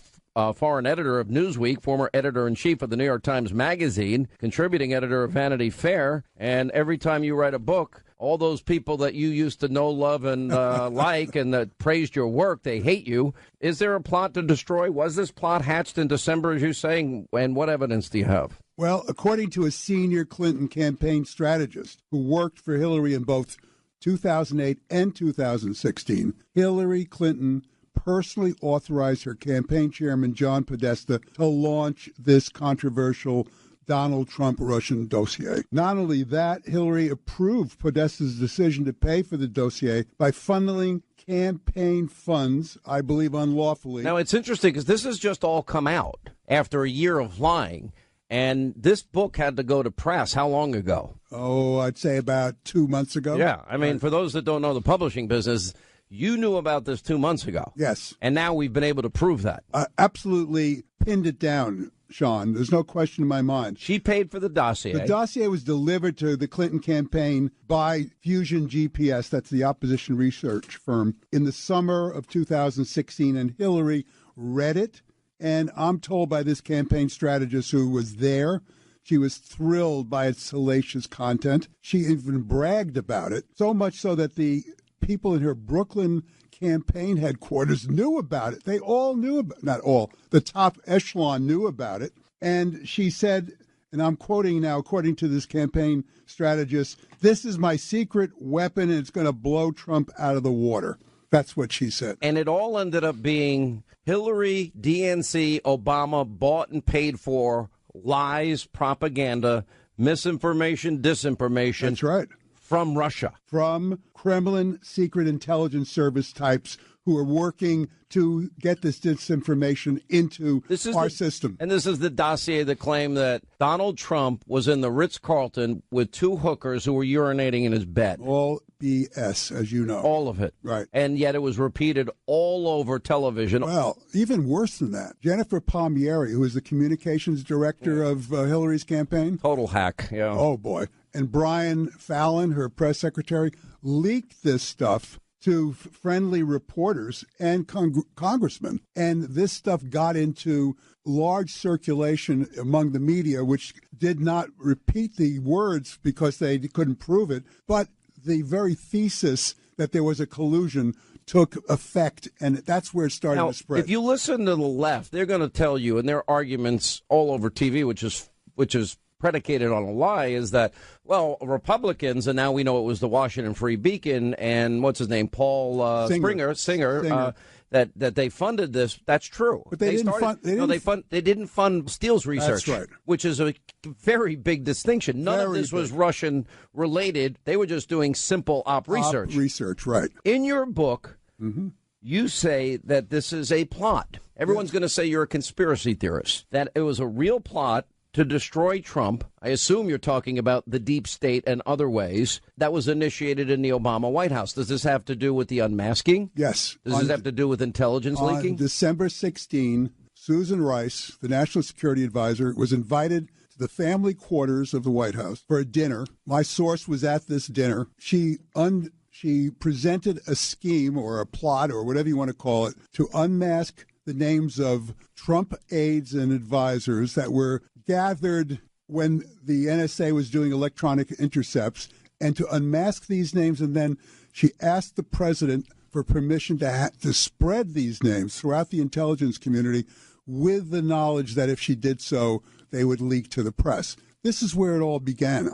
Speaker 1: foreign editor of Newsweek, former editor-in-chief of the New York Times Magazine, contributing editor of Vanity Fair. And every time you write a book, all those people that you used to know, love, and like, and that praised your work, they hate you. Is there a plot to destroy? Was this plot hatched in December, as you're saying? And what evidence do you have?
Speaker 6: Well, according to a senior Clinton campaign strategist who worked for Hillary in both 2008 and 2016, Hillary Clinton personally authorized her campaign chairman, John Podesta, to launch this controversial Donald Trump Russian dossier. Not only that, Hillary approved Podesta's decision to pay for the dossier by funneling campaign funds, I believe unlawfully.
Speaker 1: Now, it's interesting because this has just all come out after a year of lying. And this book had to go to press how long ago?
Speaker 6: Oh, I'd say about 2 months ago.
Speaker 1: Yeah. I mean, for those that don't know the publishing business, you knew about this 2 months ago.
Speaker 6: Yes.
Speaker 1: And now we've been able to prove that.
Speaker 6: Absolutely pinned it down, Sean. There's no question in my mind.
Speaker 1: She paid for the dossier.
Speaker 6: The dossier was delivered to the Clinton campaign by Fusion GPS, that's the opposition research firm, in the summer of 2016. And Hillary read it. And I'm told by this campaign strategist who was there, she was thrilled by its salacious content. She even bragged about it, so much so that the people in her Brooklyn campaign headquarters knew about it. They all knew about it. Not all. The top echelon knew about it. And she said, and I'm quoting now, according to this campaign strategist, "This is my secret weapon, and it's going to blow Trump out of the water." That's what she said.
Speaker 1: And it all ended up being Hillary, DNC, Obama bought and paid for lies, propaganda, misinformation, disinformation.
Speaker 6: That's right.
Speaker 1: From Russia.
Speaker 6: From Kremlin Secret Intelligence Service types who are working to get this disinformation into our system.
Speaker 1: And this is the dossier that claimed that Donald Trump was in the Ritz-Carlton with 2 hookers who were urinating in his bed.
Speaker 6: All BS, as you know.
Speaker 1: All of it.
Speaker 6: Right.
Speaker 1: And yet it was repeated all over television.
Speaker 6: Well, even worse than that. Jennifer Palmieri, who is the communications director of Hillary's campaign.
Speaker 1: Total hack, yeah.
Speaker 6: Oh, boy. And Brian Fallon, her press secretary, leaked this stuff to friendly reporters and congressmen. And this stuff got into large circulation among the media, which did not repeat the words because they couldn't prove it. But the very thesis that there was a collusion took effect, and that's where it started to spread.
Speaker 1: If you listen to the left, they're going to tell you, and their arguments all over TV, which is predicated on a lie, is that, well, Republicans, and now we know it was the Washington Free Beacon and what's his name, Paul Singer, that they funded this. That's true.
Speaker 6: But they
Speaker 1: didn't fund Steele's research.
Speaker 6: That's right.
Speaker 1: Which is a very big distinction. None of this was Russian related. They were just doing simple research.
Speaker 6: Research, right.
Speaker 1: In your book, you say that this is a plot. Everyone's going to say you're a conspiracy theorist, that it was a real plot to destroy Trump. I assume you're talking about the deep state and other ways that was initiated in the Obama White House. Does this have to do with the unmasking?
Speaker 6: Yes.
Speaker 1: Does this have to do with intelligence leaking?
Speaker 6: On December 16, Susan Rice, the National Security Advisor, was invited to the family quarters of the White House for a dinner. My source was at this dinner. She presented a scheme or a plot or whatever you want to call it to unmask the names of Trump aides and advisors that were gathered when the NSA was doing electronic intercepts, and to unmask these names. And then she asked the president for permission to spread these names throughout the intelligence community with the knowledge that if she did so, they would leak to the press. This is where it all began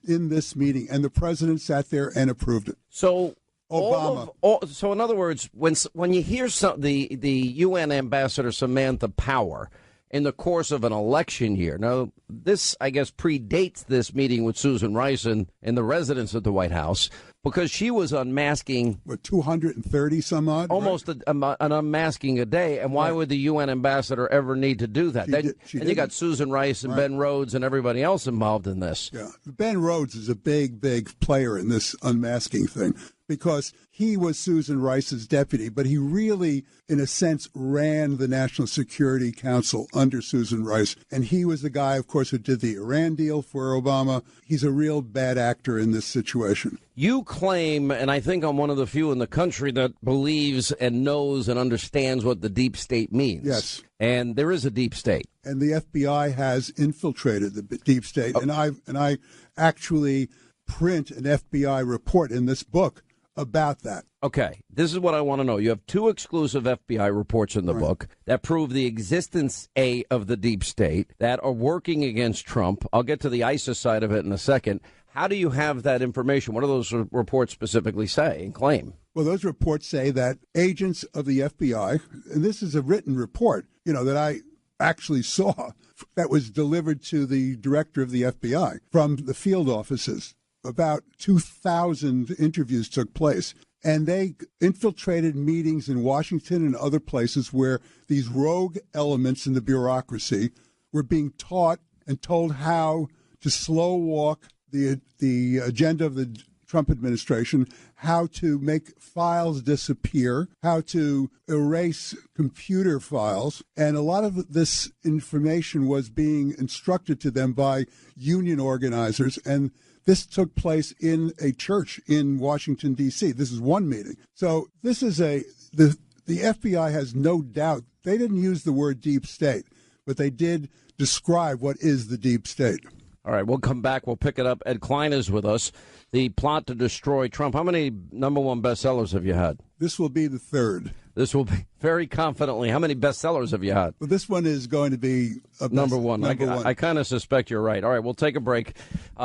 Speaker 6: in this meeting, and the president sat there and approved it.
Speaker 1: So
Speaker 6: Obama.
Speaker 1: So in other words, when you hear the UN ambassador Samantha Power in the course of an election year, now this I guess predates this meeting with Susan Rice in the residence at the White House, because she was unmasking
Speaker 6: 230 some odd,
Speaker 1: almost
Speaker 6: right?
Speaker 1: an unmasking a day. And why would the UN ambassador ever need to do that? And you got Susan Rice and Ben Rhodes and everybody else involved in this.
Speaker 6: Yeah, Ben Rhodes is a big player in this unmasking thing, because he was Susan Rice's deputy, but he really, in a sense, ran the National Security Council under Susan Rice. And he was the guy, of course, who did the Iran deal for Obama. He's a real bad actor in this situation.
Speaker 1: You claim, and I think I'm one of the few in the country that believes and knows and understands what the deep state means.
Speaker 6: Yes.
Speaker 1: And there is a deep state.
Speaker 6: And the FBI has infiltrated the deep state. And I actually print an FBI report in this book about that.
Speaker 1: Okay, this is what I want to know. You have two exclusive FBI reports in the book that prove the existence, of the deep state, that are working against Trump. I'll get to the ISIS side of it in a second. How do you have that information? What do those reports specifically say and claim?
Speaker 6: Well, those reports say that agents of the FBI, and this is a written report, that I actually saw, that was delivered to the director of the FBI from the field offices. About 2,000 interviews took place, and they infiltrated meetings in Washington and other places where these rogue elements in the bureaucracy were being taught and told how to slow walk the agenda of the Trump administration, how to make files disappear, how to erase computer files. And a lot of this information was being instructed to them by union organizers, and this took place in a church in Washington, D.C. This is one meeting. So this is the FBI has no doubt. They didn't use the word deep state, but they did describe what is the deep state.
Speaker 1: All right, we'll come back. We'll pick it up. Ed Klein is with us. The plot to destroy Trump. How many #1 bestsellers have you had?
Speaker 6: This will be the third.
Speaker 1: This will be very confidently. How many bestsellers have you had?
Speaker 6: Well, this one is going to be
Speaker 1: number one. I kind of suspect you're right. All right, we'll take a break.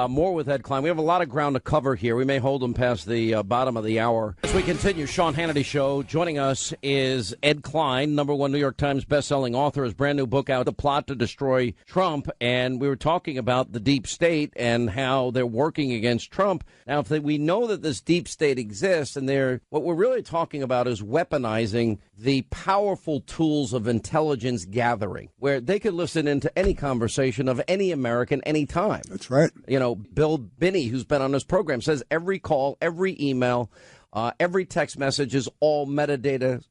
Speaker 1: More with Ed Klein. We have a lot of ground to cover here. We may hold him past the bottom of the hour. As we continue, Sean Hannity Show. Joining us is Ed Klein, #1 New York Times bestselling author. His brand new book out, The Plot to Destroy Trump. And we were talking about the deep state and how they're working against Trump. Now, we know that this deep state exists, and what we're really talking about is weaponizing the powerful tools of intelligence gathering, where they could listen into any conversation of any American anytime.
Speaker 6: That's right.
Speaker 1: Bill Binney, who's been on this program, says every call, every email, every text message is all metadata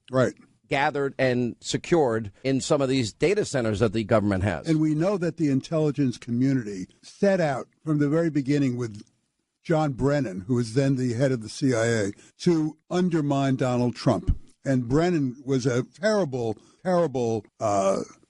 Speaker 1: gathered and secured in some of these data centers that the government has.
Speaker 6: And we know that the intelligence community set out from the very beginning with John Brennan, who was then the head of the CIA, to undermine Donald Trump. And Brennan was a terrible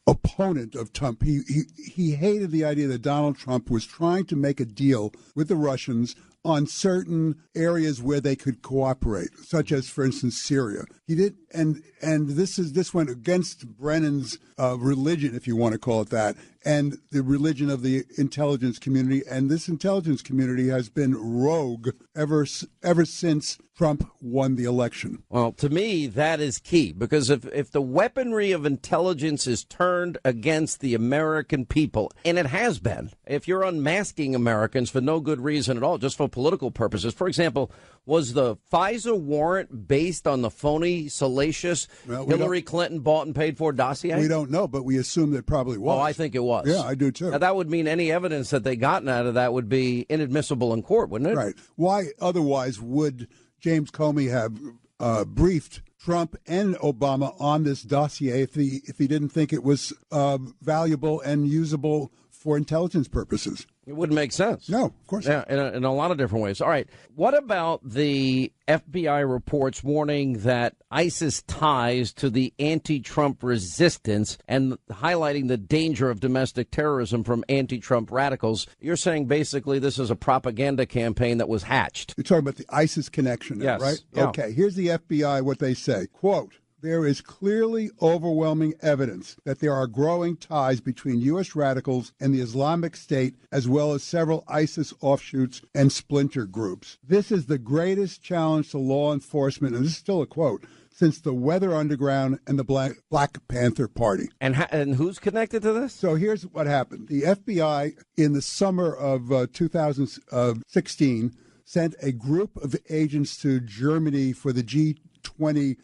Speaker 6: opponent of Trump. He hated the idea that Donald Trump was trying to make a deal with the Russians on certain areas where they could cooperate, such as, for instance, Syria. He did, and this went against Brennan's religion, if you want to call it that, and the religion of the intelligence community. And this intelligence community has been rogue ever since Trump won the election.
Speaker 1: Well, to me, that is key, because if the weaponry of intelligence is turned against the American people, and it has been, if you're unmasking Americans for no good reason at all, just for political purposes. For example, was the FISA warrant based on the phony, salacious Hillary Clinton bought and paid for dossier?
Speaker 6: We don't know, but we assume that probably was.
Speaker 1: Oh, I think it was.
Speaker 6: Yeah, I do too.
Speaker 1: Now, that would mean any evidence that they gotten out of that would be inadmissible in court, wouldn't it?
Speaker 6: Right. Why otherwise would James Comey have briefed Trump and Obama on this dossier if he didn't think it was valuable and usable for intelligence purposes?
Speaker 1: It wouldn't make sense.
Speaker 6: No, of course
Speaker 1: not. Yeah, in a lot of different ways. All right. What about the FBI reports warning that ISIS ties to the anti-Trump resistance and highlighting the danger of domestic terrorism from anti-Trump radicals? You're saying basically this is a propaganda campaign that was hatched.
Speaker 6: You're talking about the ISIS connection,
Speaker 1: yes,
Speaker 6: right?
Speaker 1: Yeah.
Speaker 6: Okay, here's the FBI, what they say. Quote, there is clearly overwhelming evidence that there are growing ties between U.S. radicals and the Islamic State, as well as several ISIS offshoots and splinter groups. This is the greatest challenge to law enforcement, and this is still a quote, since the Weather Underground and the Black Panther Party.
Speaker 1: And who's connected to this?
Speaker 6: So here's what happened. The FBI, in the summer of 2016, sent a group of agents to Germany for the G20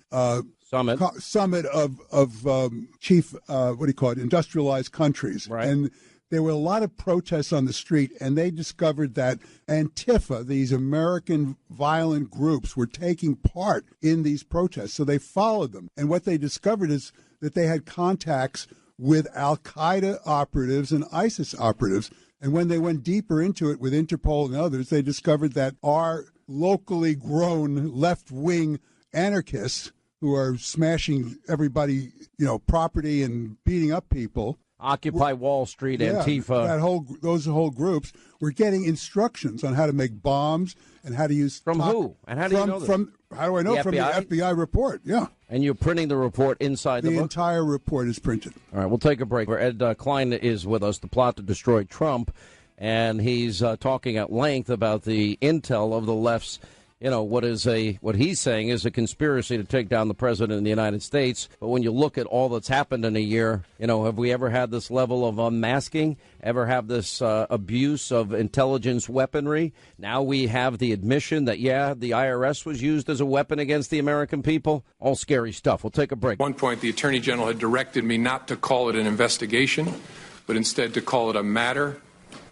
Speaker 6: summit of chief, industrialized countries.
Speaker 1: Right.
Speaker 6: And there were a lot of protests on the street, and they discovered that Antifa, these American violent groups, were taking part in these protests. So they followed them. And what they discovered is that they had contacts with Al-Qaeda operatives and ISIS operatives. And when they went deeper into it with Interpol and others, they discovered that our locally grown left-wing anarchists who are smashing everybody, property and beating up people.
Speaker 1: Occupy Wall Street, Antifa.
Speaker 6: Those whole groups were getting instructions on how to make bombs and how to use...
Speaker 1: From who? And how do you know this?
Speaker 6: How do I know? From the FBI report, yeah.
Speaker 1: And you're printing the report inside the book?
Speaker 6: The entire report is printed.
Speaker 1: All right, we'll take a break. Ed Klein is with us, the plot to destroy Trump, and he's talking at length about the intel of the left's what he's saying is a conspiracy to take down the president of the United States. But when you look at all that's happened in a year, have we ever had this level of unmasking, ever have this abuse of intelligence weaponry? Now we have the admission that, the IRS was used as a weapon against the American people. All scary stuff. We'll take a break.
Speaker 9: At one point, the Attorney General had directed me not to call it an investigation, but instead to call it a matter,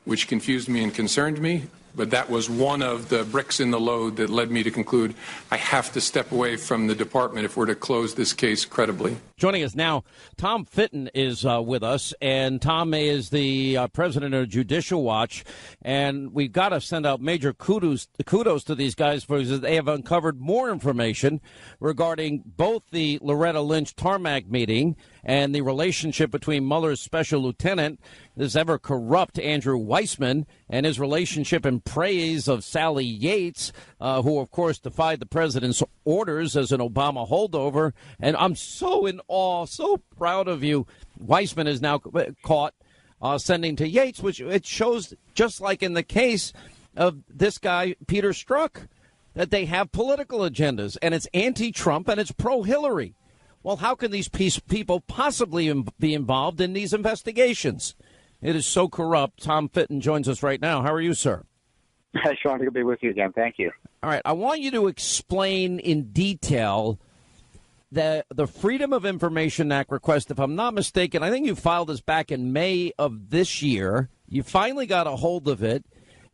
Speaker 9: which confused me and concerned me. But that was one of the bricks in the load that led me to conclude I have to step away from the department if we're to close this case credibly.
Speaker 1: Joining us now, Tom Fitton is with us, and Tom is the president of Judicial Watch, and we've got to send out major kudos to these guys because they have uncovered more information regarding both the Loretta Lynch tarmac meeting and the relationship between Mueller's special lieutenant, this ever corrupt Andrew Weissman, and his relationship and praise of Sally Yates, who, of course, defied the president's orders as an Obama holdover. And I'm so in awe, so proud of you. Weissman is now caught sending to Yates, which it shows, just like in the case of this guy, Peter Strzok, that they have political agendas, and it's anti-Trump and it's pro-Hillary. Well, how can these people possibly be involved in these investigations? It is so corrupt. Tom Fitton joins us right now. How are you, sir?
Speaker 10: Hi, Sean. Good to be with you again. Thank you.
Speaker 1: All right. I want you to explain in detail the Freedom of Information Act request. If I'm not mistaken, I think you filed this back in May of this year. You finally got a hold of it.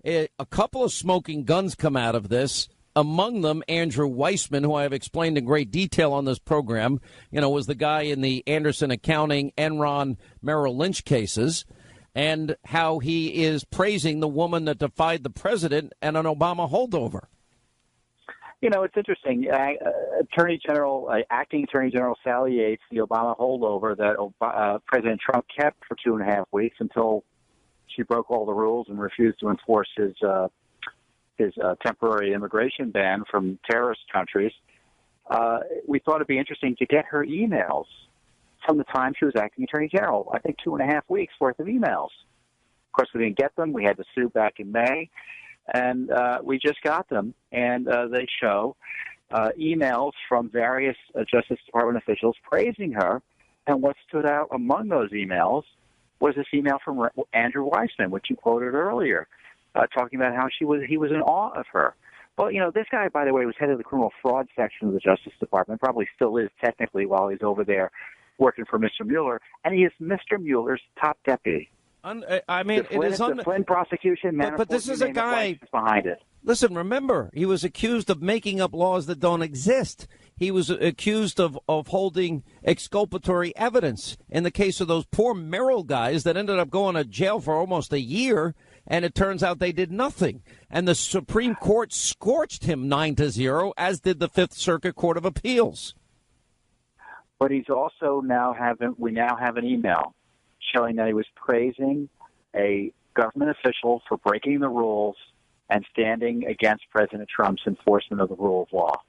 Speaker 1: A couple of smoking guns come out of this. Among them, Andrew Weissman, who I have explained in great detail on this program, was the guy in the Anderson Accounting, Enron, Merrill Lynch cases, and how he is praising the woman that defied the president and an Obama holdover.
Speaker 10: It's interesting. Acting Attorney General Sally Yates, the Obama holdover that President Trump kept for 2.5 weeks until she broke all the rules and refused to enforce his his temporary immigration ban from terrorist countries, we thought it'd be interesting to get her emails from the time she was acting Attorney General. I think 2.5 weeks worth of emails. Of course, we didn't get them. We had to sue back in May, and we just got them, and they show emails from various Justice Department officials praising her. And what stood out among those emails was this email from Andrew Weissman, which you quoted earlier, talking about how he was in awe of her. Well, this guy, by the way, was head of the criminal fraud section of the Justice Department, probably still is technically while he's over there working for Mr. Mueller, and he is Mr. Mueller's top deputy.
Speaker 1: I mean,
Speaker 10: the Flynn prosecution,
Speaker 1: but this is a guy
Speaker 10: behind it.
Speaker 1: Listen, remember, he was accused of making up laws that don't exist. He was accused of holding exculpatory evidence in the case of those poor Merrill guys that ended up going to jail for almost a year, and it turns out they did nothing. And the Supreme Court scorched him 9-0, as did the Fifth Circuit Court of Appeals.
Speaker 10: But he's also we now have an email showing that he was praising a government official for breaking the rules and standing against President Trump's enforcement of the rule of law.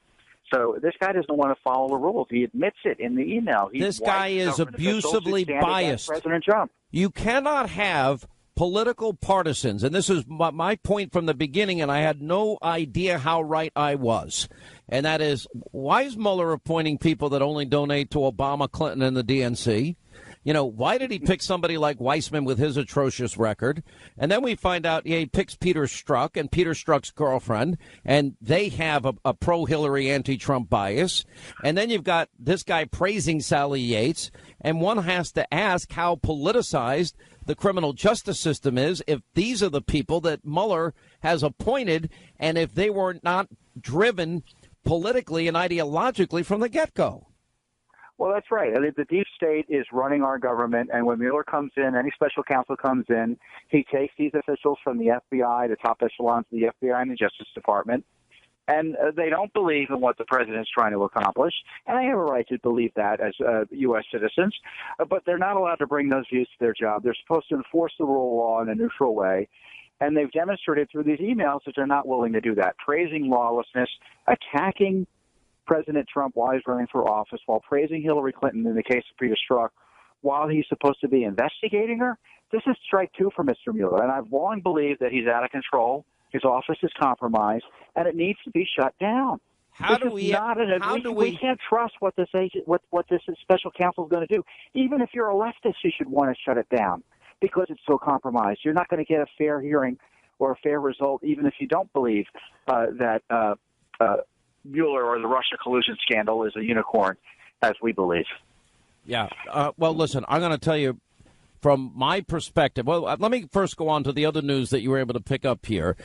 Speaker 10: So this guy doesn't want to follow the rules. He admits it in the email.
Speaker 1: This guy is abusively biased.
Speaker 10: President Trump.
Speaker 1: You cannot have political partisans, and this is my point from the beginning, and I had no idea how right I was. And that is, why is Mueller appointing people that only donate to Obama, Clinton, and the DNC? Why did he pick somebody like Weissman with his atrocious record? And then we find out he picks Peter Strzok and Peter Strzok's girlfriend, and they have a pro-Hillary, anti-Trump bias. And then you've got this guy praising Sally Yates, and one has to ask how politicized the criminal justice system is if these are the people that Mueller has appointed, and if they were not driven politically and ideologically from the get-go.
Speaker 10: Well, that's right. I mean, the deep state is running our government, and when Mueller comes in, any special counsel comes in, he takes these officials from the FBI, the top echelons of the FBI and the Justice Department, and they don't believe in what the president's trying to accomplish, and they have a right to believe that as U.S. citizens, but they're not allowed to bring those views to their job. They're supposed to enforce the rule of law in a neutral way, and they've demonstrated through these emails that they're not willing to do that, praising lawlessness, attacking President Trump while he's running for office, while praising Hillary Clinton in the case of Peter Strzok, while he's supposed to be investigating her. This is strike two for Mr. Mueller, and I've long believed that he's out of control. His office is compromised, and it needs to be shut down. We can't trust what this special counsel is going to do. Even if you're a leftist, you should want to shut it down because it's so compromised. You're not going to get a fair hearing or a fair result, even if you don't believe that Mueller or the Russia collusion scandal is a unicorn, as we believe.
Speaker 1: Yeah. Well, listen, I'm going to tell you from my perspective. Well, let me first go on to the other news that you were able to pick up here.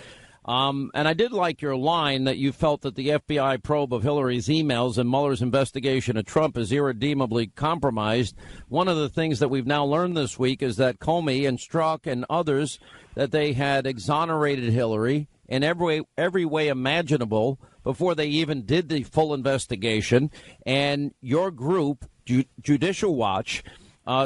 Speaker 1: And I did like your line that you felt that the FBI probe of Hillary's emails and Mueller's investigation of Trump is irredeemably compromised. One of the things that we've now learned this week is that Comey and Strzok and others, that they had exonerated Hillary in every way imaginable before they even did the full investigation. And your group, Judicial Watch,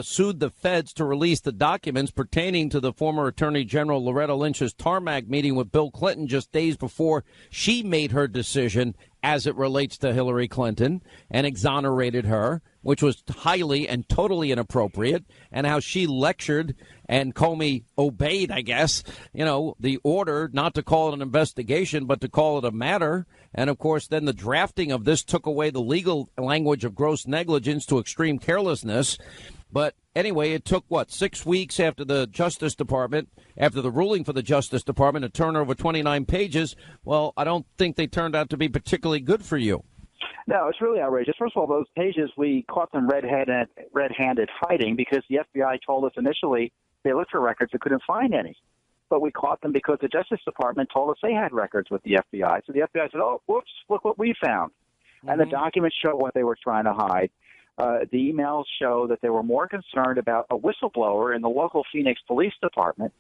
Speaker 1: sued the feds to release the documents pertaining to the former Attorney General Loretta Lynch's tarmac meeting with Bill Clinton just days before she made her decision as it relates to Hillary Clinton and exonerated her, which was highly and totally inappropriate, and how she lectured and Comey obeyed, I guess, the order not to call it an investigation, but to call it a matter. And, of course, then the drafting of this took away the legal language of gross negligence to extreme carelessness. But anyway, it took, 6 weeks after the Justice Department, after the ruling for the Justice Department, to turn over 29 pages. Well, I don't think they turned out to be particularly good for you.
Speaker 10: No, it's really outrageous. First of all, those pages, we caught them red-handed fighting because the FBI told us initially they looked for records and couldn't find any. But we caught them because the Justice Department told us they had records with the FBI. So the FBI said, oh, whoops, look what we found. Mm-hmm. And the documents show what they were trying to hide. The emails show that they were more concerned about a whistleblower in the local Phoenix Police Department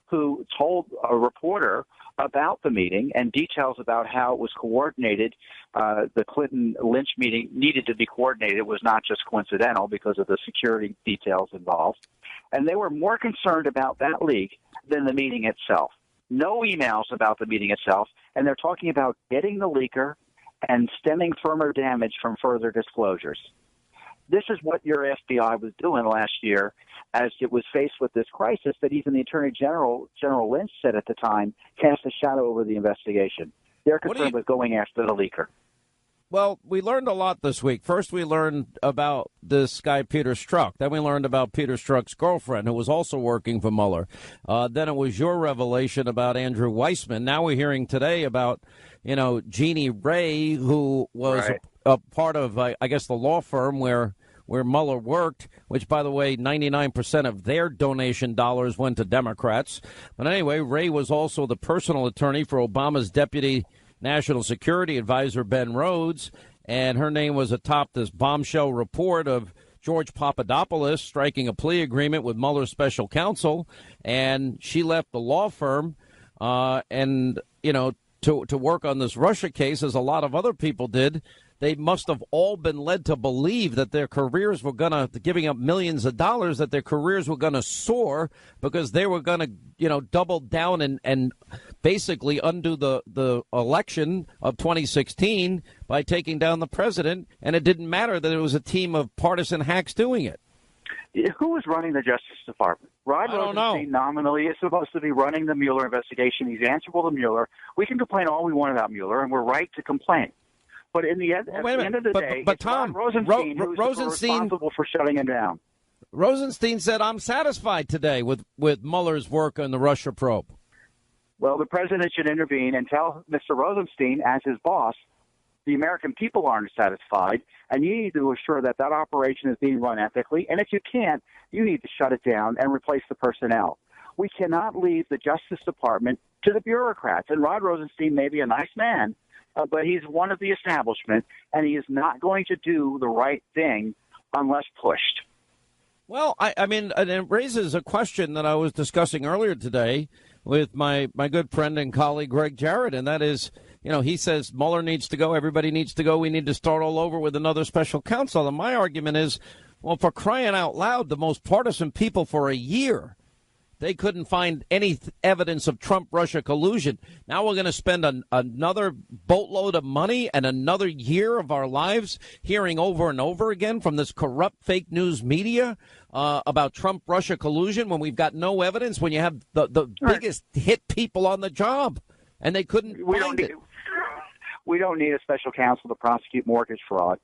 Speaker 10: who told a reporter about the meeting and details about how it was coordinated. The Clinton-Lynch meeting needed to be coordinated. It was not just coincidental because of the security details involved. And they were more concerned about that leak than the meeting itself. no emails about the meeting itself, and they're talking about getting the leaker and stemming firmer damage from further disclosures. This is what your FBI was doing last year as it was faced with this crisis that even the Attorney General, General Lynch, said at the time, cast a shadow over the investigation. Their concern was going after the leaker.
Speaker 1: Well, we learned a lot this week. First, we learned about this guy, Peter Strzok. Then we learned about Peter Strzok's girlfriend, who was also working for Mueller. Then it was your revelation about Andrew Weissman. Now we're hearing today about, Jeannie Ray, who was a part of, I guess, the law firm where Mueller worked, which, by the way, 99% of their donation dollars went to Democrats. But anyway, Ray was also the personal attorney for Obama's deputy National Security Advisor Ben Rhodes, and her name was atop this bombshell report of George Papadopoulos striking a plea agreement with Mueller's special counsel, and she left the law firm to work on this Russia case, as a lot of other people did. They must have all been led to believe that their careers were giving up millions of dollars, that their careers were gonna soar because they were gonna, double down and basically undo the election of 2016 by taking down the president. And it didn't matter that it was a team of partisan hacks doing it.
Speaker 10: Who was running the Justice Department? Rod Rosenstein nominally is supposed to be running the Mueller investigation. He's answerable to Mueller. We can complain all we want about Mueller, and we're right to complain. But at the end of the day, it's Tom, Rosenstein who's responsible for shutting him down.
Speaker 1: Rosenstein said, I'm satisfied today with Mueller's work on the Russia probe.
Speaker 10: Well, the president should intervene and tell Mr. Rosenstein, as his boss, the American people aren't satisfied, and you need to assure that that operation is being run ethically. And if you can't, you need to shut it down and replace the personnel. We cannot leave the Justice Department to the bureaucrats. And Rod Rosenstein may be a nice man, but he's one of the establishment, and he is not going to do the right thing unless pushed.
Speaker 1: Well, I mean, it raises a question that I was discussing earlier today with my good friend and colleague Greg Jarrett, and that is, he says Mueller needs to go, everybody needs to go, we need to start all over with another special counsel. And my argument is, well, for crying out loud, the most partisan people for a year, they couldn't find any evidence of Trump-Russia collusion. Now we're going to spend another boatload of money and another year of our lives hearing over and over again from this corrupt fake news media about Trump-Russia collusion when we've got no evidence, when you have the biggest hit people on the job, and they couldn't find it.
Speaker 10: We don't need a special counsel to prosecute mortgage fraud.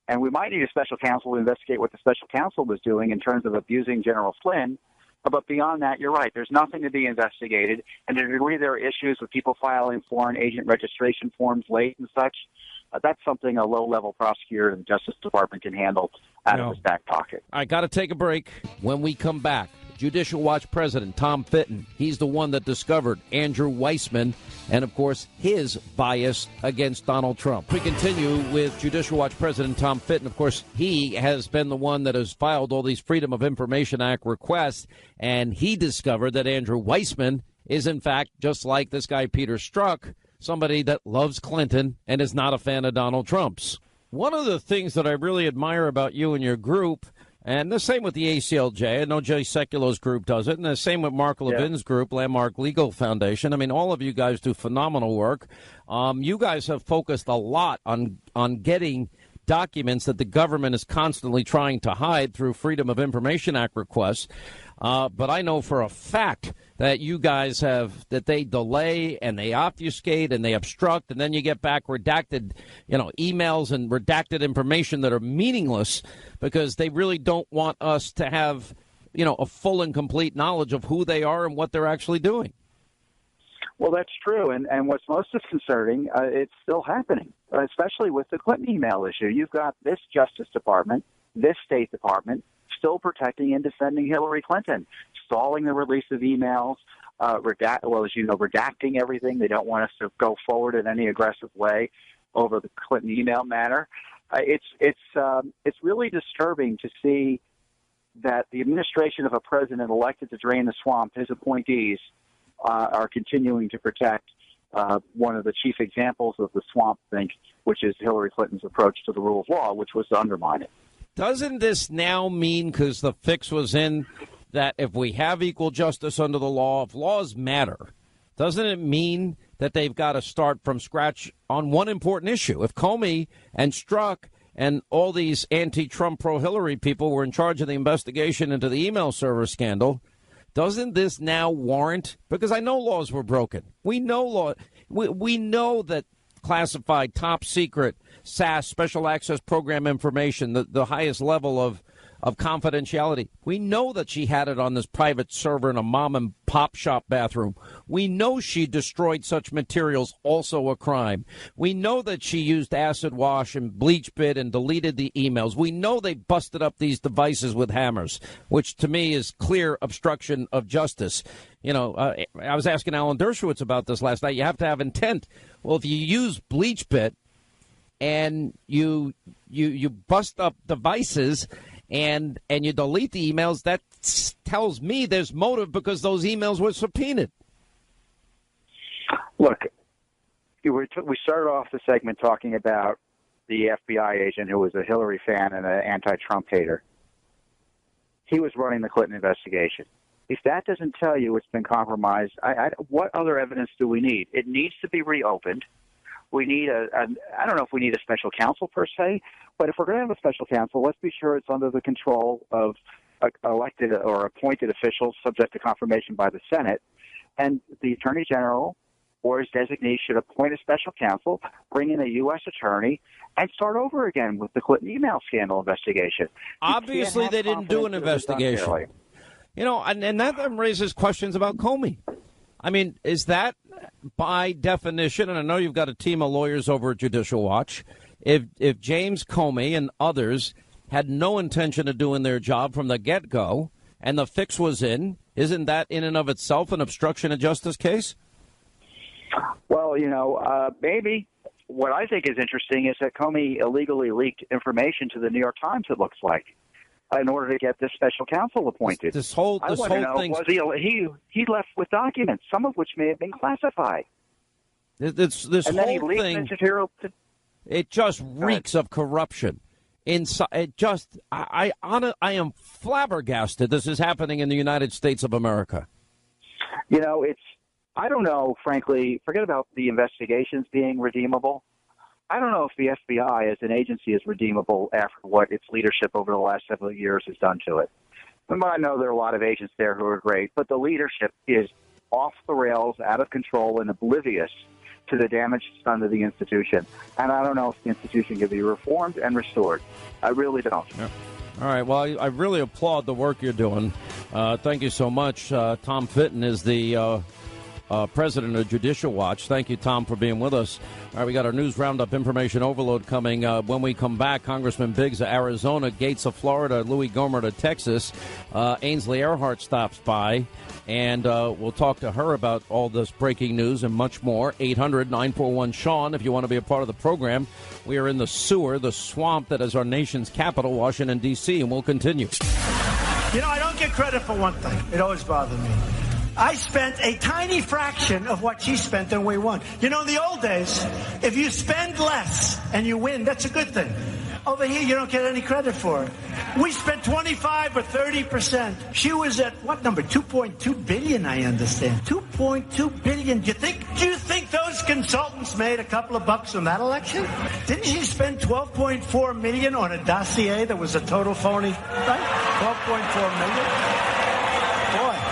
Speaker 10: And we might need a special counsel to investigate what the special counsel was doing in terms of abusing General Flynn. But beyond that, you're right. There's nothing to be investigated. And to the degree there are issues with people filing foreign agent registration forms late and such, that's something a low-level prosecutor in the Justice Department can handle out of his back pocket.
Speaker 1: I got to take a break. When we come back, Judicial Watch President Tom Fitton, he's the one that discovered Andrew Weissman and, of course, his bias against Donald Trump. We continue with Judicial Watch President Tom Fitton. Of course, he has been the one that has filed all these Freedom of Information Act requests, and he discovered that Andrew Weissman is, in fact, just like this guy Peter Strzok, somebody that loves Clinton and is not a fan of Donald Trump's. One of the things that I really admire about you and your group, and the same with the ACLJ, I know Jay Sekulo's group does it, and the same with Mark Levin's group, Landmark Legal Foundation. I mean, all of you guys do phenomenal work. You guys have focused a lot on getting documents that the government is constantly trying to hide through Freedom of Information Act requests. But I know for a fact that you guys that they delay and they obfuscate and they obstruct, and then you get back redacted, emails and redacted information that are meaningless because they really don't want us to have, a full and complete knowledge of who they are and what they're actually doing.
Speaker 10: Well, that's true. And what's most disconcerting, it's still happening, especially with the Clinton email issue. You've got this Justice Department, this State Department, still protecting and defending Hillary Clinton, stalling the release of emails, redacting everything. They don't want us to go forward in any aggressive way over the Clinton email matter. It's really disturbing to see that the administration of a president elected to drain the swamp, his appointees, are continuing to protect one of the chief examples of the swamp think, which is Hillary Clinton's approach to the rule of law, which was to undermine it.
Speaker 1: Doesn't this now mean, because the fix was in, that if we have equal justice under the law, if laws matter, doesn't it mean that they've got to start from scratch on one important issue? If Comey and Strzok and all these anti-Trump, pro-Hillary people were in charge of the investigation into the email server scandal, doesn't this now warrant, because I know laws were broken. We know we know that classified, top secret, SAS, special access program information, the highest level of confidentiality. We know that she had it on this private server in a mom and pop shop bathroom. We know she destroyed such materials, also a crime. We know that she used acid wash and bleach bit and deleted the emails. We know they busted up these devices with hammers, which to me is clear obstruction of justice. You know, I was asking Alan Dershowitz about this last night. You have to have intent. Well, if you use bleach bit and you bust up devices and you delete the emails, that tells me there's motive because those emails were subpoenaed.
Speaker 10: Look, we started off the segment talking about the FBI agent who was a Hillary fan and an anti-Trump hater. He was running the Clinton investigation. If that doesn't tell you it's been compromised, what other evidence do we need? It needs to be reopened. We need I don't know if we need a special counsel per se, but if we're going to have a special counsel, let's be sure it's under the control of elected or appointed officials subject to confirmation by the Senate. And the Attorney General or his designee should appoint a special counsel, bring in a U.S. attorney, and start over again with the Clinton email scandal investigation.
Speaker 1: Obviously, they didn't do an investigation. You know, and that raises questions about Comey. I mean, is that by definition, and I know you've got a team of lawyers over at Judicial Watch, if James Comey and others had no intention of doing their job from the get-go and the fix was in, isn't that in and of itself an obstruction of justice case?
Speaker 10: Well, you know, maybe. What I think is interesting is that Comey illegally leaked information to the New York Times, it looks like, in order to get this special counsel appointed.
Speaker 1: This whole thing
Speaker 10: was he left with documents, some of which may have been classified.
Speaker 1: This
Speaker 10: and then
Speaker 1: whole
Speaker 10: he
Speaker 1: thing,
Speaker 10: material
Speaker 1: it just reeks of corruption. I am flabbergasted this is happening in the United States of America.
Speaker 10: You know, I don't know, frankly, forget about the investigations being redeemable. I don't know if the FBI as an agency is redeemable after what its leadership over the last several years has done to it. And I know there are a lot of agents there who are great, but the leadership is off the rails, out of control, and oblivious to the damage done to the institution. And I don't know if the institution can be reformed and restored. I really don't.
Speaker 1: Yeah. All right. Well, I really applaud the work you're doing. Thank you so much. Tom Fitton is the president of Judicial Watch. Thank you, Tom, for being with us. All right, we got our news roundup, information overload coming. When we come back, Congressman Biggs of Arizona, Gates of Florida, Louis Gohmert of Texas, Ainsley Earhart stops by, and we'll talk to her about all this breaking news and much more. 800-941-SEAN if you want to be a part of the program. We are in the sewer, the swamp that is our nation's capital, Washington, D.C., and we'll continue.
Speaker 11: You know, I don't get credit for one thing. It always bothered me. I spent a tiny fraction of what she spent and we won. You know, in the old days, if you spend less and you win, that's a good thing. Over here, you don't get any credit for it. We spent 25 or 30%. She was at, what number? 2.2 billion, I understand. 2.2 billion. Do you think those consultants made a couple of bucks on that election? Didn't she spend 12.4 million on a dossier that was a total phony? Right? 12.4 million? Boy.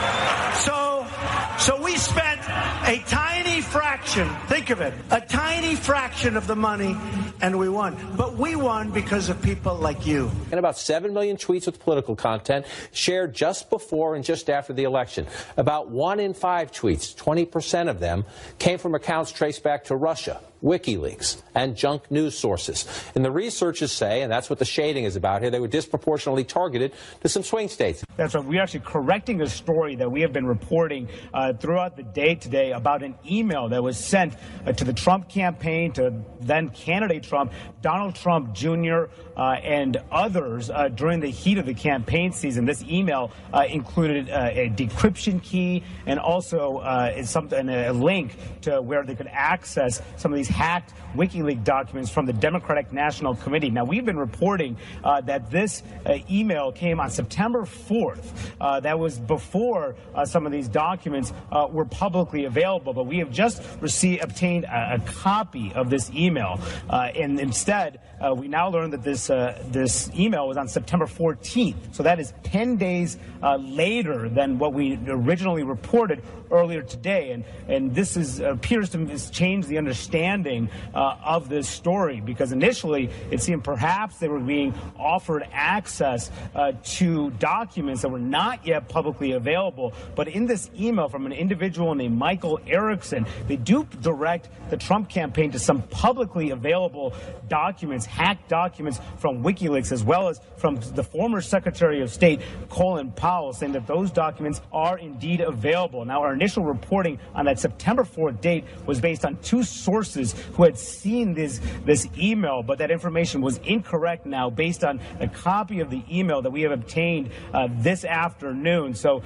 Speaker 11: So we spent a tiny fraction, think of it, a tiny fraction of the money, and we won. But we won because of people like you.
Speaker 12: And about 7 million tweets with political content shared just before and just after the election. About 1 in 5 tweets, 20% of them, came from accounts traced back to Russia, WikiLeaks, and junk news sources. And the researchers say, and that's what the shading is about here, they were disproportionately targeted to some swing states.
Speaker 14: That's right. We're actually correcting a story that we have been reporting throughout the day today about an email that was sent to the Trump campaign, to then candidate Trump, Donald Trump Jr., and others during the heat of the campaign season. This email included a decryption key and also a link to where they could access some of these hacked WikiLeaks documents from the Democratic National Committee. Now, we've been reporting that this email came on September 4th. That was before some of these documents were publicly available, but we have just obtained a copy of this email. And instead, we now learned that this email was on September 14th. So that is 10 days later than what we originally reported earlier today. And this appears to change the understanding of this story, because initially it seemed perhaps they were being offered access to documents that were not yet publicly available. But in this email from an individual named Michael Erickson, they do direct the Trump campaign to some publicly available documents, hacked documents from WikiLeaks, as well as from the former Secretary of State, Colin Powell, saying that those documents are indeed available. Now, our initial reporting on that September 4th date was based on two sources who had seen this email, but that information was incorrect now based on a copy of the email that we have obtained this afternoon. So,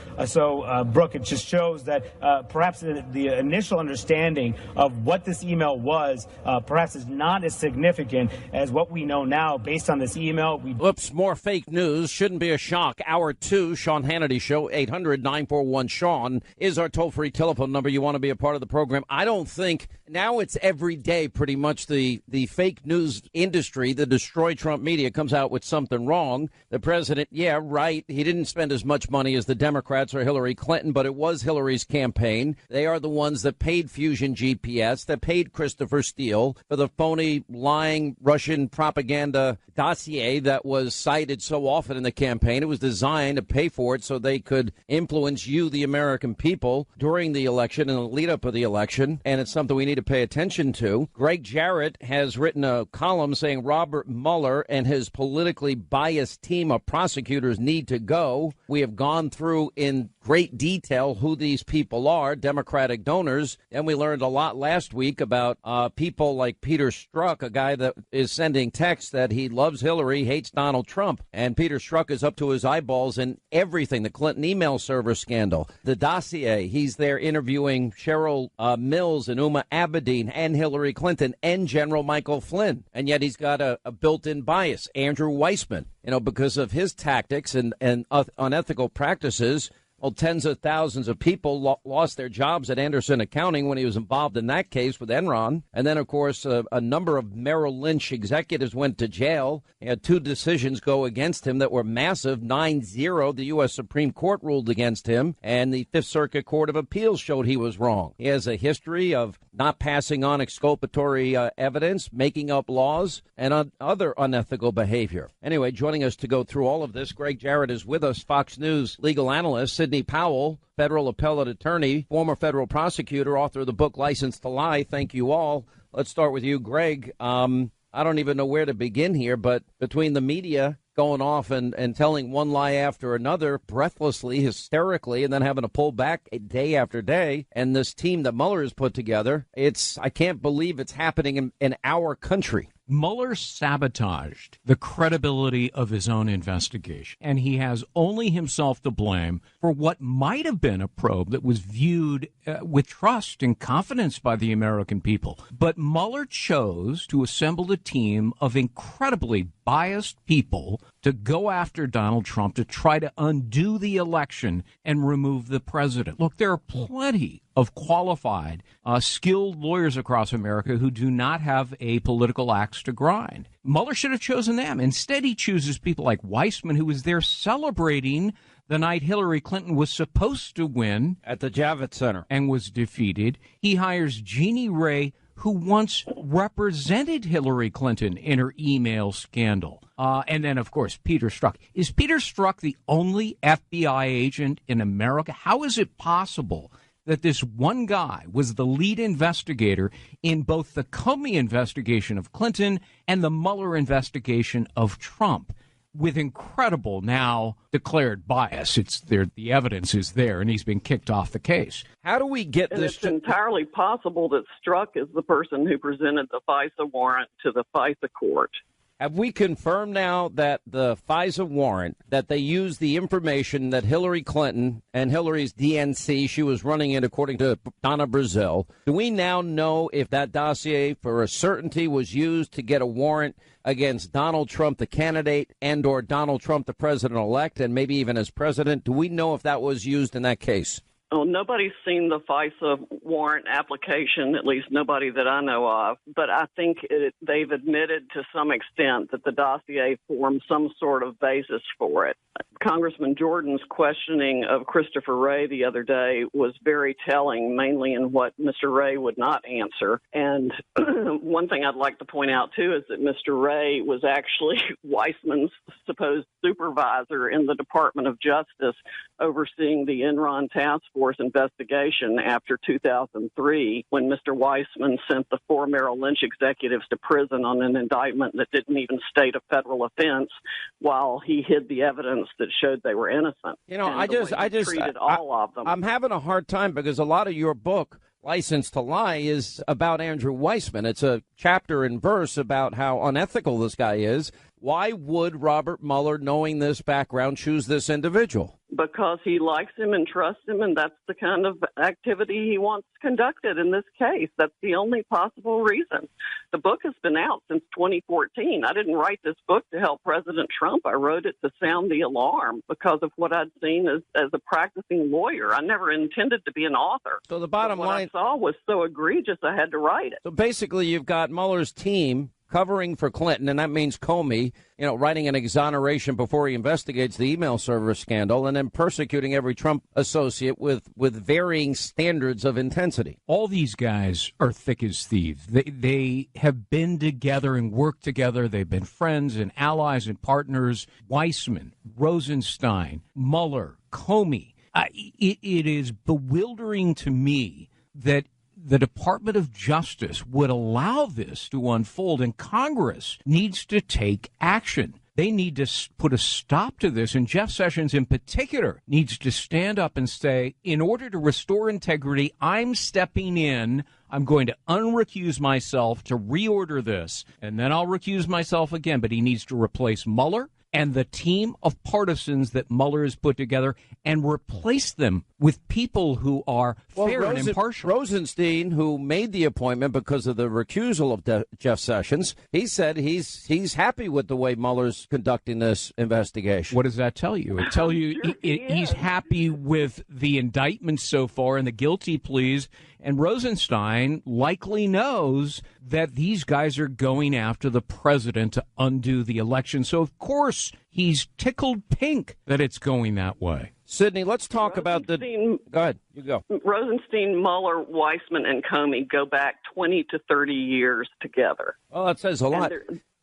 Speaker 14: Brooke, it just shows that perhaps the initial understanding of what this email was perhaps is not as significant as what we know now based on this email.
Speaker 1: Whoops, more fake news. Shouldn't be a shock. Hour 2, Sean Hannity Show, 800-941-SEAN is our toll-free telephone number. You want to be a part of the program. I don't think now it's every day pretty much the fake news industry, the destroy Trump media, comes out with something wrong. The president, yeah, right, he didn't spend as much money as the Democrats or Hillary Clinton, but it was Hillary's campaign. They are the ones that paid Fusion GPS, that paid Christopher Steele for the phony, lying Russian propaganda dossier that was cited so often in the campaign. It was designed to pay for it so they could influence you, the American people, during the election and the lead up of the election. And it's something we need to pay attention to. Greg Jarrett has written a column saying Robert Mueller and his politically biased team of prosecutors need to go. We have gone through in great detail who these people are, Democratic donors. And we learned a lot last week about people like Peter Strzok, a guy that is sending texts that he loves Hillary, hates Donald Trump. And Peter Strzok is up to his eyeballs in everything, the Clinton email server scandal, the dossier. He's there interviewing Cheryl Mills and Uma Abedin and Hillary Clinton and General Michael Flynn. And yet he's got a built-in bias, Andrew Weissman, because of his tactics and unethical practices. Well, tens of thousands of people lost their jobs at Anderson Accounting when he was involved in that case with Enron. And then, of course, a number of Merrill Lynch executives went to jail. He had two decisions go against him that were massive. 9-0, the U.S. Supreme Court ruled against him, and the Fifth Circuit Court of Appeals showed he was wrong. He has a history of not passing on exculpatory evidence, making up laws, and other unethical behavior. Anyway, joining us to go through all of this, Greg Jarrett is with us, Fox News legal analyst. Sidney Powell, federal appellate attorney, former federal prosecutor, author of the book License to Lie. Thank you all. Let's start with you, Greg. I don't even know where to begin here, but between the media going off and telling one lie after another breathlessly, hysterically, and then having to pull back day after day, and this team that Mueller has put together, I can't believe it's happening in our country.
Speaker 13: Mueller sabotaged the credibility of his own investigation, and he has only himself to blame for what might have been a probe that was viewed with trust and confidence by the American people. But Mueller chose to assemble a team of incredibly biased people to go after Donald Trump to try to undo the election and remove the president. Look, there are plenty of qualified, skilled lawyers across America who do not have a political axe to grind. Mueller should have chosen them. Instead, he chooses people like Weissman, who was there celebrating the night Hillary Clinton was supposed to win
Speaker 1: at the Javits Center
Speaker 13: and was defeated. He hires Jeannie Ray, who once represented Hillary Clinton in her email scandal. And then, of course, Peter Strzok. Is Peter Strzok the only FBI agent in America? How is it possible that this one guy was the lead investigator in both the Comey investigation of Clinton and the Mueller investigation of Trump, with incredible now declared bias? It's there, the evidence is there, and he's been kicked off the case.
Speaker 1: How do we get
Speaker 15: and
Speaker 1: this?
Speaker 15: It's entirely possible that Strzok is the person who presented the FISA warrant to the FISA court.
Speaker 1: Have we confirmed now that the FISA warrant, that they used the information that Hillary Clinton and Hillary's DNC, she was running it according to Donna Brazil. Do we now know if that dossier for a certainty was used to get a warrant against Donald Trump, the candidate, and or Donald Trump, the president-elect, and maybe even as president? Do we know if that was used in that case?
Speaker 15: Well, nobody's seen the FISA warrant application, at least nobody that I know of. But I think they've admitted to some extent that the dossier formed some sort of basis for it. Congressman Jordan's questioning of Christopher Wray the other day was very telling, mainly in what Mr. Wray would not answer. And one thing I'd like to point out, too, is that Mr. Wray was actually Weissman's supposed supervisor in the Department of Justice overseeing the Enron task force investigation after 2003, when Mr. Weissman sent the 4 Merrill Lynch executives to prison on an indictment that didn't even state a federal offense, while he hid the evidence that showed they were innocent.
Speaker 1: You know, I just
Speaker 15: treated all of them.
Speaker 1: I'm having a hard time because a lot of your book, License to Lie, is about Andrew Weissman. It's a chapter and verse about how unethical this guy is. Why would Robert Mueller, knowing this background, choose this individual?
Speaker 15: Because he likes him and trusts him, and that's the kind of activity he wants conducted in this case. That's the only possible reason. The book has been out since 2014. I didn't write this book to help President Trump. I wrote it to sound the alarm because of what I'd seen as a practicing lawyer. I never intended to be an author.
Speaker 1: So the bottom line,
Speaker 15: what I saw was so egregious I had to write it.
Speaker 1: So basically you've got Mueller's team covering for Clinton, and that means Comey, writing an exoneration before he investigates the email server scandal, and then persecuting every Trump associate with varying standards of intensity.
Speaker 13: All these guys are thick as thieves. They have been together and worked together. They've been friends and allies and partners. Weissman, Rosenstein, Mueller, Comey. It is bewildering to me that the Department of Justice would allow this to unfold, and Congress needs to take action. They need to put a stop to this, and Jeff Sessions in particular needs to stand up and say, in order to restore integrity, I'm stepping in. I'm going to unrecuse myself to reorder this, and then I'll recuse myself again. But he needs to replace Mueller and the team of partisans that Mueller has put together and replace them with people who are fair and impartial.
Speaker 1: Rosenstein, who made the appointment because of the recusal of Jeff Sessions, he said he's happy with the way Mueller's conducting this investigation.
Speaker 13: What does that tell you? It tells you he's happy with the indictment so far and the guilty pleas. And Rosenstein likely knows that these guys are going after the president to undo the election. So, of course, he's tickled pink that it's going that way.
Speaker 1: Sydney, let's talk about the... Go ahead. You go.
Speaker 15: Rosenstein, Mueller, Weissman, and Comey go back 20 to 30 years together.
Speaker 1: Oh, that says a lot.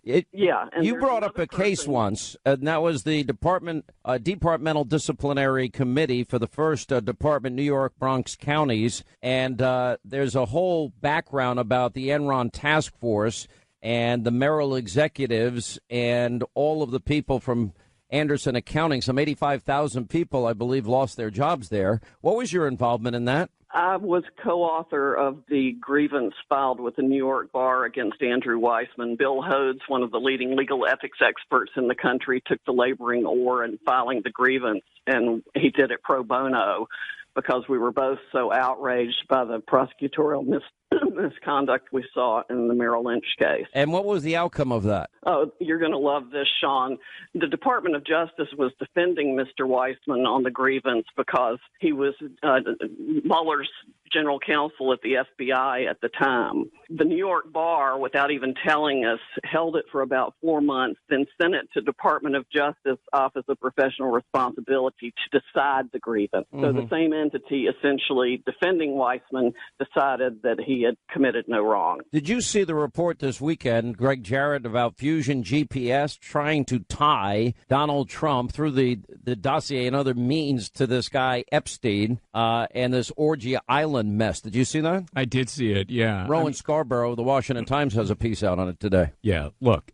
Speaker 1: You brought up a case once, and that was the Departmental Disciplinary Committee for the first Department New York Bronx counties, and there's a whole background about the Enron task force and the Merrill executives and all of the people from Anderson Accounting. Some 85,000 people, I believe, lost their jobs there. What was your involvement in that?
Speaker 15: I was co-author of the grievance filed with the New York Bar against Andrew Weissman. Bill Hodes, one of the leading legal ethics experts in the country, took the laboring oar in filing the grievance, and he did it pro bono because we were both so outraged by the prosecutorial misconduct we saw in the Merrill Lynch case.
Speaker 1: And what was the outcome of that?
Speaker 15: Oh, you're going to love this, Sean. The Department of Justice was defending Mr. Weissman on the grievance because he was Mueller's general counsel at the FBI at the time. The New York Bar, without even telling us, held it for about 4 months, then sent it to Department of Justice Office of Professional Responsibility to decide the grievance. So the same entity essentially defending Weissman decided that he had committed no wrong.
Speaker 1: Did you see the report this weekend, Greg Jarrett, about Fusion GPS trying to tie Donald Trump through the dossier and other means to this guy Epstein and this Orgy Island mess? Did you see that?
Speaker 13: I did see it, yeah.
Speaker 1: Rowan Scarborough, the Washington Times, has a piece out on it today.
Speaker 13: Yeah, look,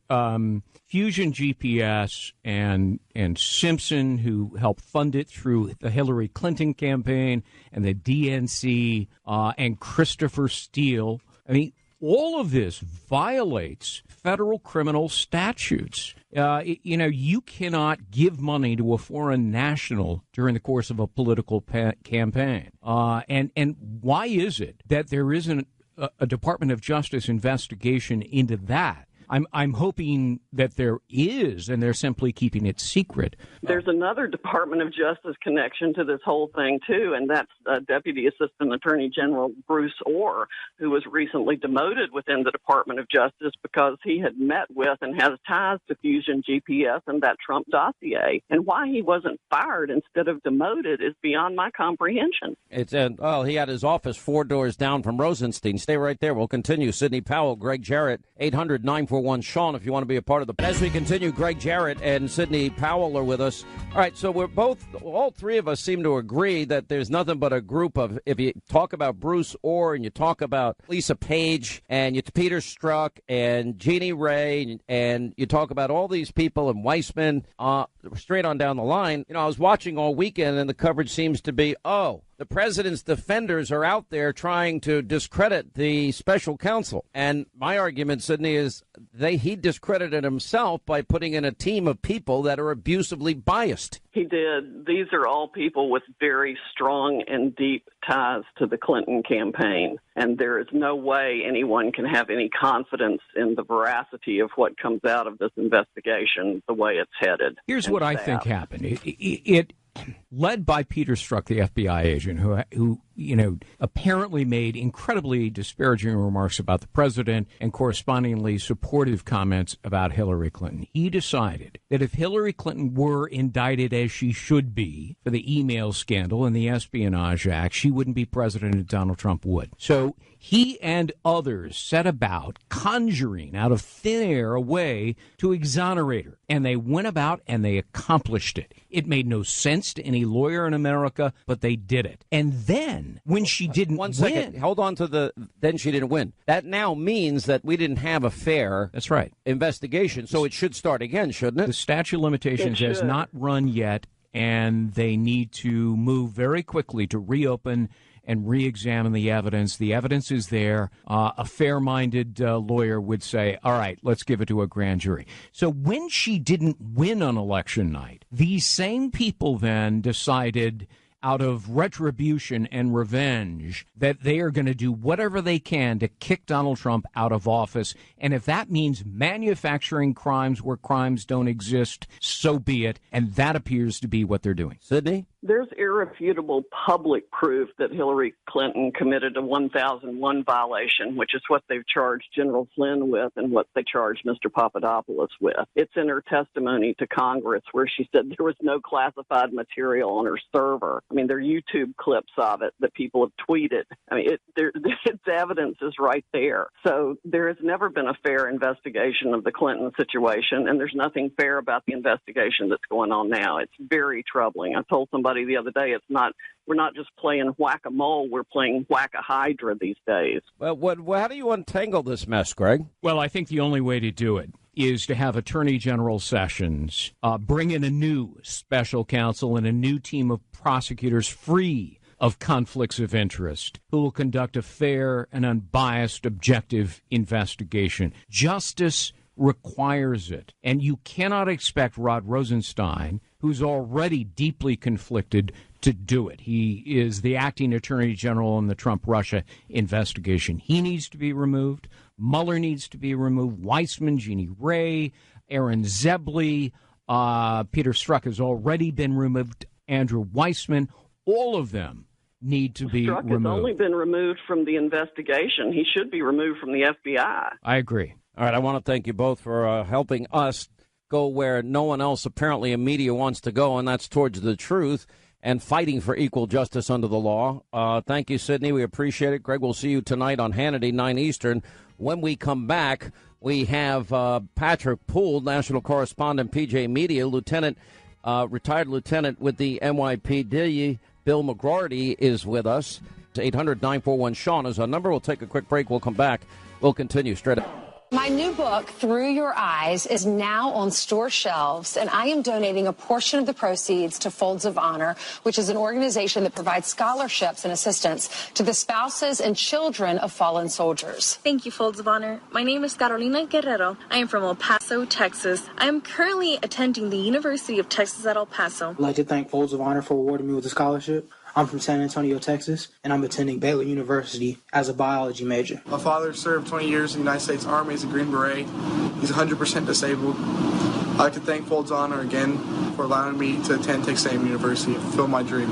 Speaker 13: Fusion GPS and Simpson, who helped fund it through the Hillary Clinton campaign, and the DNC and Christopher Steele. I mean, all of this violates federal criminal statutes. You cannot give money to a foreign national during the course of a political campaign. And why is it that there isn't a Department of Justice investigation into that? I'm hoping that there is, and they're simply keeping it secret.
Speaker 15: There's another Department of Justice connection to this whole thing, too, and that's Deputy Assistant Attorney General Bruce Orr, who was recently demoted within the Department of Justice because he had met with and has ties to Fusion GPS and that Trump dossier. And why he wasn't fired instead of demoted is beyond my comprehension.
Speaker 1: He had his office 4 doors down from Rosenstein. Stay right there. We'll continue. Sidney Powell, Greg Jarrett, 800-941. Sean, if you want to be a part of the... As we continue, Greg Jarrett and Sidney Powell are with us. All right, so all three of us seem to agree that there's nothing but a group of, if you talk about Bruce Orr and you talk about Lisa Page and Peter Strzok and Jeannie Ray and you talk about all these people and Weissman, straight on down the line, I was watching all weekend and the coverage seems to be, the president's defenders are out there trying to discredit the special counsel. And my argument, Sidney, is he discredited himself by putting in a team of people that are abusively biased.
Speaker 15: He did. These are all people with very strong and deep ties to the Clinton campaign. And there is no way anyone can have any confidence in the veracity of what comes out of this investigation, the way it's headed.
Speaker 13: Here's what I think happened. It led by Peter Strzok, the FBI agent, who apparently made incredibly disparaging remarks about the president and correspondingly supportive comments about Hillary Clinton. He decided that if Hillary Clinton were indicted as she should be for the email scandal and the Espionage Act, she wouldn't be president and Donald Trump would. So he and others set about conjuring out of thin air a way to exonerate her. And they went about and they accomplished it. It made no sense to any lawyer in America, but they did it. And then when she didn't win.
Speaker 1: 1 second. Hold on to then she didn't win. That now means that we didn't have a fair
Speaker 13: That's right.
Speaker 1: investigation. So it should start again, shouldn't it?
Speaker 13: The statute of limitations has not run yet, and they need to move very quickly to reopen and re-examine the evidence. The evidence is there. A fair-minded lawyer would say, all right, let's give it to a grand jury. So when she didn't win on election night, these same people then decided, out of retribution and revenge, that they are going to do whatever they can to kick Donald Trump out of office. And if that means manufacturing crimes where crimes don't exist, so be it. And that appears to be what they're doing.
Speaker 1: Sidney?
Speaker 15: There's irrefutable public proof that Hillary Clinton committed a 1001 violation, which is what they've charged General Flynn with and what they charged Mr. Papadopoulos with. It's in her testimony to Congress where she said there was no classified material on her server. I mean, there are YouTube clips of it that people have tweeted. I mean, its evidence is right there. So there has never been a fair investigation of the Clinton situation, and there's nothing fair about the investigation that's going on now. It's very troubling. I told somebody the other day, we're not just playing whack-a-mole, we're playing whack-a-hydra these days.
Speaker 1: Well, how do you untangle this mess, Greg?
Speaker 13: Well, I think the only way to do it is to have Attorney General Sessions bring in a new special counsel and a new team of prosecutors free of conflicts of interest who will conduct a fair and unbiased, objective investigation. Justice requires it. And you cannot expect Rod Rosenstein, who's already deeply conflicted, to do it. He is the acting attorney general in the Trump-Russia investigation. He needs to be removed. Mueller needs to be removed. Weissman, Jeannie Ray, Aaron Zebley, Peter Strzok has already been removed. Andrew Weissman, all of them need to be
Speaker 15: Strzok
Speaker 13: removed.
Speaker 15: has only been removed from the investigation. He should be removed from the FBI.
Speaker 13: I agree.
Speaker 1: All right, I want to thank you both for helping us go where no one else apparently in media wants to go, and that's towards the truth and fighting for equal justice under the law. Thank you, Sidney. We appreciate it. Greg, we'll see you tonight on Hannity, 9 Eastern. When we come back, we have Patrick Poole, national correspondent, PJ Media, retired lieutenant with the NYPD. Bill McGroarty is with us. 800-941-SEAN is our number. We'll take a quick break. We'll come back. We'll continue straight up.
Speaker 16: My new book, Through Your Eyes, is now on store shelves, and I am donating a portion of the proceeds to Folds of Honor, which is an organization that provides scholarships and assistance to the spouses and children of fallen soldiers.
Speaker 17: Thank you, Folds of Honor. My name is Carolina Guerrero. I am from El Paso, Texas. I am currently attending the University of Texas at El Paso.
Speaker 18: I'd like to thank Folds of Honor for awarding me with a scholarship. I'm from San Antonio, Texas, and I'm attending Baylor University as a biology major.
Speaker 19: My father served 20 years in the United States Army as a Green Beret. He's 100% disabled. I'd like to thank Folds of Honor again for allowing me to attend Texas A&M University and fulfill my dream.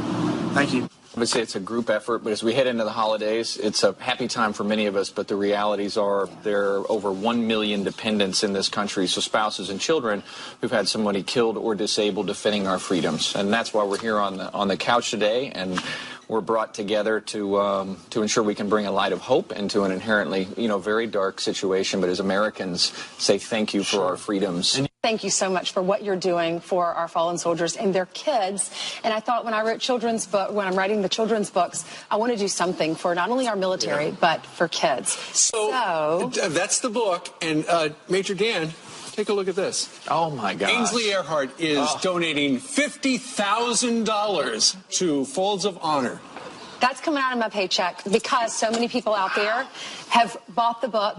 Speaker 19: Thank you.
Speaker 20: I would say it's a group effort, but as we head into the holidays, it's a happy time for many of us, but the realities are there are over 1 million dependents in this country, so spouses and children who've had somebody killed or disabled defending our freedoms. And that's why we're here on the couch today, and we're brought together to ensure we can bring a light of hope into an inherently, very dark situation. But as Americans, say thank you for our freedoms.
Speaker 16: Thank you so much for what you're doing for our fallen soldiers and their kids. And I thought when I'm writing the children's books, I want to do something for not only our military, but for kids. So
Speaker 26: that's the book. And Major Dan, take a look at this.
Speaker 20: Oh, my gosh.
Speaker 26: Ainsley Earhart is donating $50,000 to Folds of Honor.
Speaker 16: That's coming out of my paycheck because so many people out there have bought the book,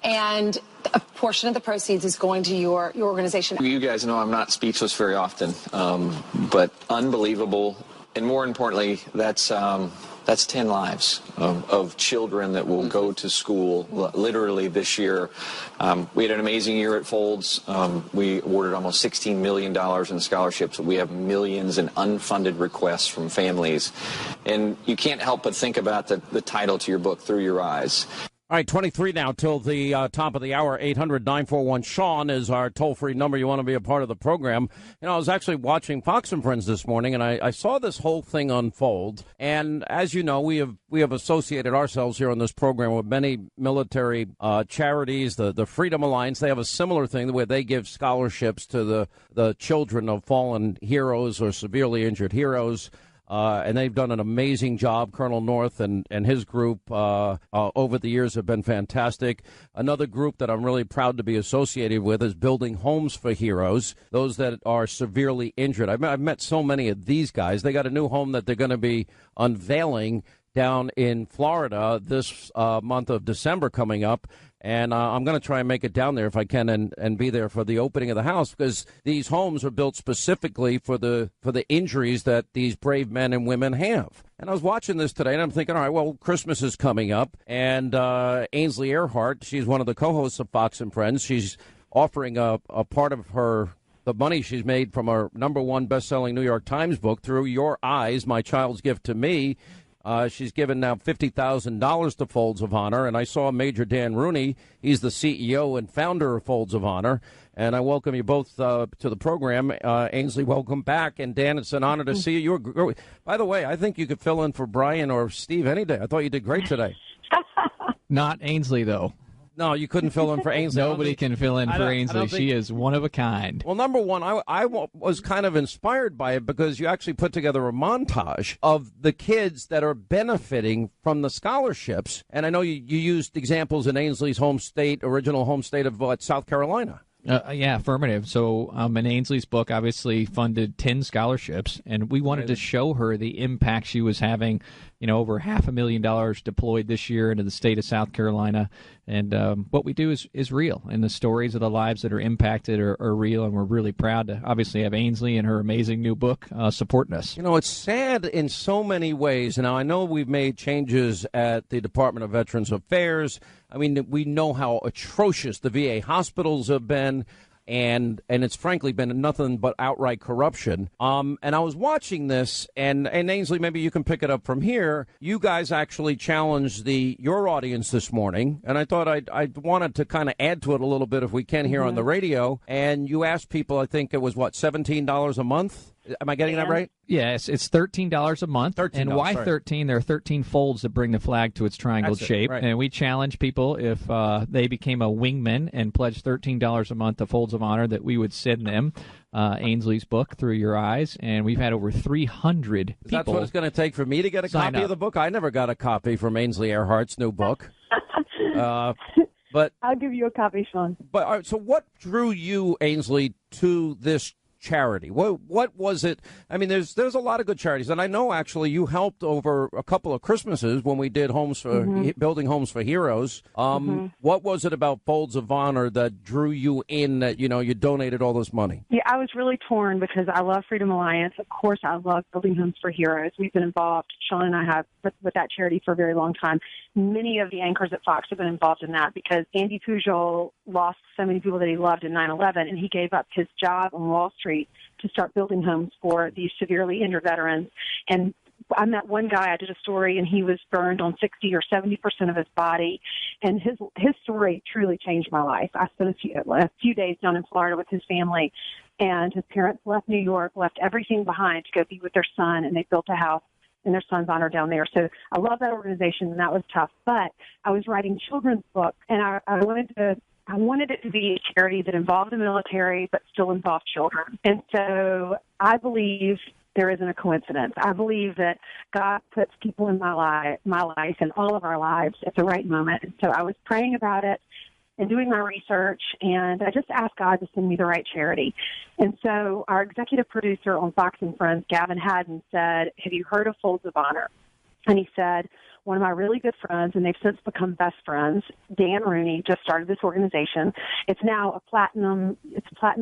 Speaker 16: and a portion of the proceeds is going to your organization.
Speaker 20: You guys know I'm not speechless very often, but unbelievable. And more importantly, that's 10 lives of children that will go to school literally this year. We had an amazing year at Folds. We awarded almost $16 million in scholarships. We have millions in unfunded requests from families. And you can't help but think about the title to your book, Through Your Eyes.
Speaker 1: All right, 23 now till the top of the hour. 800-941-SEAN is our toll-free number. You want to be a part of the program. I was actually watching Fox and Friends this morning, and I saw this whole thing unfold. And as you know, we have associated ourselves here on this program with many military charities. The Freedom Alliance, they have a similar thing where they give scholarships to the children of fallen heroes or severely injured heroes. And they've done an amazing job. Colonel North and his group over the years have been fantastic. Another group that I'm really proud to be associated with is Building Homes for Heroes, those that are severely injured. I've met so many of these guys. They got a new home that they're going to be unveiling down in Florida this month of December coming up. And I'm going to try and make it down there if I can and be there for the opening of the house, because these homes are built specifically for the injuries that these brave men and women have. And I was watching this today, and I'm thinking, all right, well, Christmas is coming up, and Ainsley Earhart, she's one of the co-hosts of Fox and Friends. She's offering a part of the money she's made from her #1 best-selling New York Times book, Through Your Eyes, My Child's Gift to Me. She's given now $50,000 to Folds of Honor, and I saw Major Dan Rooney. He's the CEO and founder of Folds of Honor, and I welcome you both to the program. Ainsley, welcome back, and Dan, it's an honor to see you. By the way, I think you could fill in for Brian or Steve any day. I thought you did great today.
Speaker 27: Not Ainsley, though.
Speaker 1: No, you couldn't fill in for Ainsley.
Speaker 27: Nobody can fill in for Ainsley. She is one of a kind.
Speaker 1: Well, number one, I was kind of inspired by it because you actually put together a montage of the kids that are benefiting from the scholarships. And I know you used examples in Ainsley's original home state of South Carolina.
Speaker 27: Yeah, affirmative. So in Ainsley's book, obviously funded 10 scholarships, and we wanted to show her the impact she was having. Over $500,000 deployed this year into the state of South Carolina. And what we do is real, and the stories of the lives that are impacted are real, and we're really proud to obviously have Ainsley and her amazing new book supporting us.
Speaker 1: It's sad in so many ways. Now, I know we've made changes at the Department of Veterans Affairs. I mean, we know how atrocious the VA hospitals have been. And it's frankly been nothing but outright corruption. And I was watching this, and Ainsley, maybe you can pick it up from here. You guys actually challenged your audience this morning, and I thought I wanted to kind of add to it a little bit if we can here on the radio. And you asked people, I think it was, $17 a month? Am I getting that right?
Speaker 27: Yes, it's $13 a month.
Speaker 1: $13,
Speaker 27: why
Speaker 1: sorry.
Speaker 27: 13? There are 13 folds that bring the flag to its triangle shape.
Speaker 1: Right.
Speaker 27: And we challenge people, if they became a wingman and pledged $13 a month to Folds of Honor, that we would send them Ainsley's book, Through Your Eyes. And we've had over 300 people.
Speaker 1: That's what it's going to take for me to get a copy of the book? I never got a copy from Ainsley Earhart's new book. But
Speaker 3: I'll give you a copy, Sean.
Speaker 1: But all right, so what drew you, Ainsley, to this charity? What was it? I mean, there's a lot of good charities, and I know actually you helped over a couple of Christmases when we did homes for building homes for heroes. What was it about Folds of Honor that drew you in? That you donated all this money?
Speaker 3: Yeah, I was really torn because I love Freedom Alliance. Of course, I love building homes for heroes. We've been involved. Sean and I have with that charity for a very long time. Many of the anchors at Fox have been involved in that because Andy Pujol lost so many people that he loved in 9/11, and he gave up his job on Wall Street to start building homes for these severely injured veterans. And I met one guy, I did a story, and he was burned on 60 or 70% of his body. And his story truly changed my life. I spent a few days down in Florida with his family, and his parents left New York, left everything behind to go be with their son, and they built a house in their son's honor down there. So I love that organization, and that was tough. But I was writing children's books, and I wanted it to be a charity that involved the military but still involved children. And so I believe there isn't a coincidence. I believe that God puts people in my life and all of our lives at the right moment. And so I was praying about it and doing my research, and I just asked God to send me the right charity. And so our executive producer on Fox and Friends, Gavin Haddon, said, "Have you heard of Folds of Honor?" And he said, one of my really good friends, and they've since become best friends, Dan Rooney, just started this organization. It's now a platinum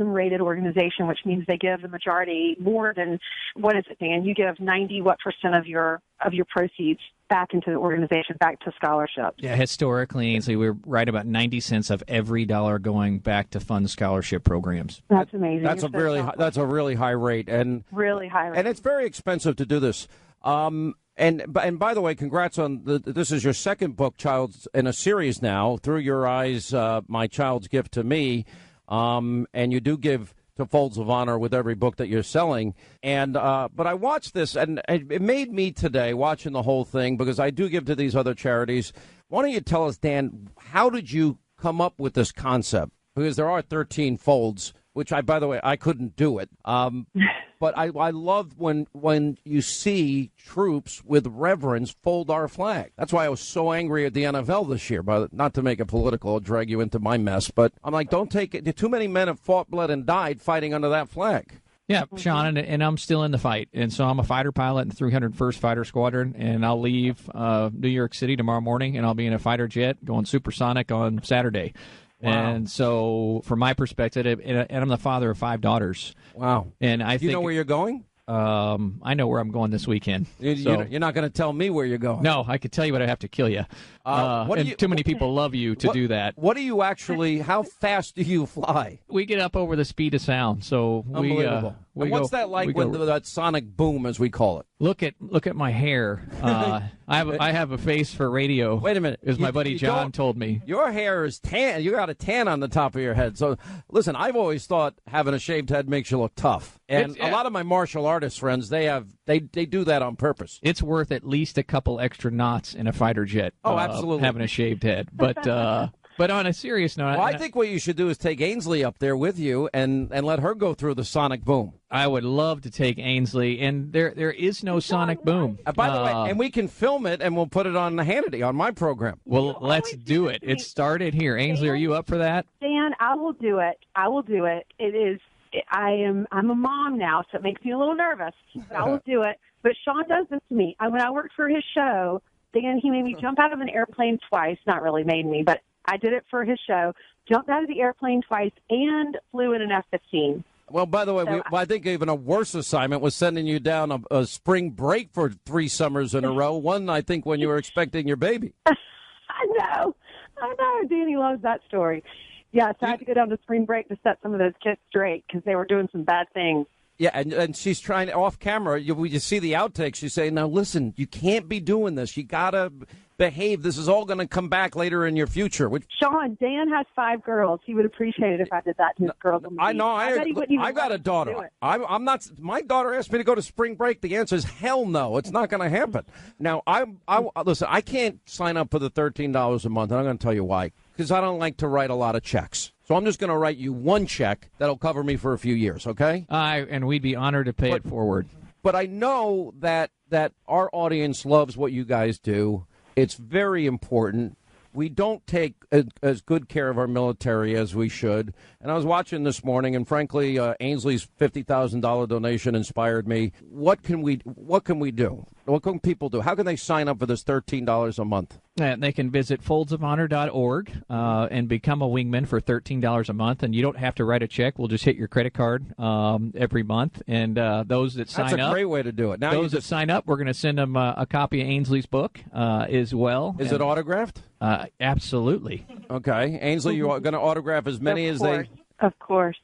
Speaker 3: rated organization, which means they give the majority more than, what is it, Dan? You give 90% of your proceeds back into the organization, back to scholarships.
Speaker 27: Yeah, historically, Ainsley, we're right about 90 cents of every dollar going back to fund scholarship programs.
Speaker 3: That's amazing.
Speaker 1: That's a really high rate, and
Speaker 3: really high rate.
Speaker 1: And it's very expensive to do this. And by the way, congrats on this is your second book, Child's in a series now, Through Your Eyes, My Child's Gift to Me, and you do give to Folds of Honor with every book that you're selling. And but I watched this, and it made me today watching the whole thing because I do give to these other charities. Why don't you tell us, Dan, how did you come up with this concept? Because there are 13 folds, which by the way, I couldn't do it. But I love when you see troops with reverence fold our flag. That's why I was so angry at the NFL this year. But not to make it political, I'll drag you into my mess. But I'm like, don't take it. Too many men have fought, bled, and died fighting under that flag.
Speaker 27: Yeah, Sean, and I'm still in the fight. And so I'm a fighter pilot in the 301st Fighter Squadron, and I'll leave New York City tomorrow morning, and I'll be in a fighter jet going supersonic on Saturday. Wow. And so, from my perspective, and I'm the father of 5 daughters.
Speaker 1: Wow! And I think you know where you're going.
Speaker 27: I know where I'm going this weekend.
Speaker 1: You're not going to tell me where you're going.
Speaker 27: No, I could tell you, but I have to kill you. Too many people love you to do that.
Speaker 1: What do you actually? How fast do you fly?
Speaker 27: We get up over the speed of sound. So
Speaker 1: unbelievable. What's that like with that sonic boom, as we call it?
Speaker 27: Look at my hair. I have a face for radio.
Speaker 1: Wait a minute.
Speaker 27: As my buddy John told me.
Speaker 1: Your hair is tan. You got a tan on the top of your head. So listen, I've always thought having a shaved head makes you look tough. And a lot of my martial artist friends, they do that on purpose.
Speaker 27: It's worth at least a couple extra knots in a fighter jet.
Speaker 1: Oh, absolutely.
Speaker 27: Having a shaved head. But on a serious note,
Speaker 1: I think what you should do is take Ainsley up there with you and let her go through the sonic boom.
Speaker 27: I would love to take Ainsley, and there is no sonic boom.
Speaker 1: By the way, and we can film it, and we'll put it on Hannity, on my program.
Speaker 27: Well, let's do it. It started here. Ainsley, are you up for that?
Speaker 3: Dan, I will do it. I'm a mom now, so it makes me a little nervous, but I will do it. But Sean does this to me. When I worked for his show, Dan, he made me jump out of an airplane twice. Not really made me, but I did it for his show. Jumped out of the airplane twice and flew in an F-15.
Speaker 1: Well, by the way, I think even a worse assignment was sending you down a spring break for 3 summers in a row. One, I think, when you were expecting your baby.
Speaker 3: I know. Danny loves that story. Yeah, so I had to go down to spring break to set some of those kids straight because they were doing some bad things.
Speaker 1: Yeah, and she's trying off camera. You see the outtakes. She's saying, "Now listen, you can't be doing this. You gotta behave. This is all going to come back later in your future."
Speaker 3: Sean, Dan has 5 girls. He would appreciate it if I did that to his girls.
Speaker 1: I know. I got a daughter. I'm not. My daughter asked me to go to spring break. The answer is hell no. It's not going to happen. Now, listen. I can't sign up for the $13 a month, and I'm going to tell you why. Because I don't like to write a lot of checks. So I'm just going to write you one check that'll cover me for a few years, okay?
Speaker 27: And we'd be honored to pay it forward.
Speaker 1: But I know that our audience loves what you guys do. It's very important. we don't take as good care of our military as we should. And I was watching this morning, and frankly, Ainsley's $50,000 donation inspired me. What can we do? What can people do? How can they sign up for this $13 a month?
Speaker 27: They can visit foldsofhonor.org and become a wingman for $13 a month, and you don't have to write a check. We'll just hit your credit card every month, and those that sign up...
Speaker 1: That's a great way to do it. Now
Speaker 27: those that sign up, we're going to send them a copy of Ainsley's book as well.
Speaker 1: Is it autographed?
Speaker 27: Absolutely.
Speaker 1: Okay. Ainsley, you're going to autograph as many as they...
Speaker 3: Of course.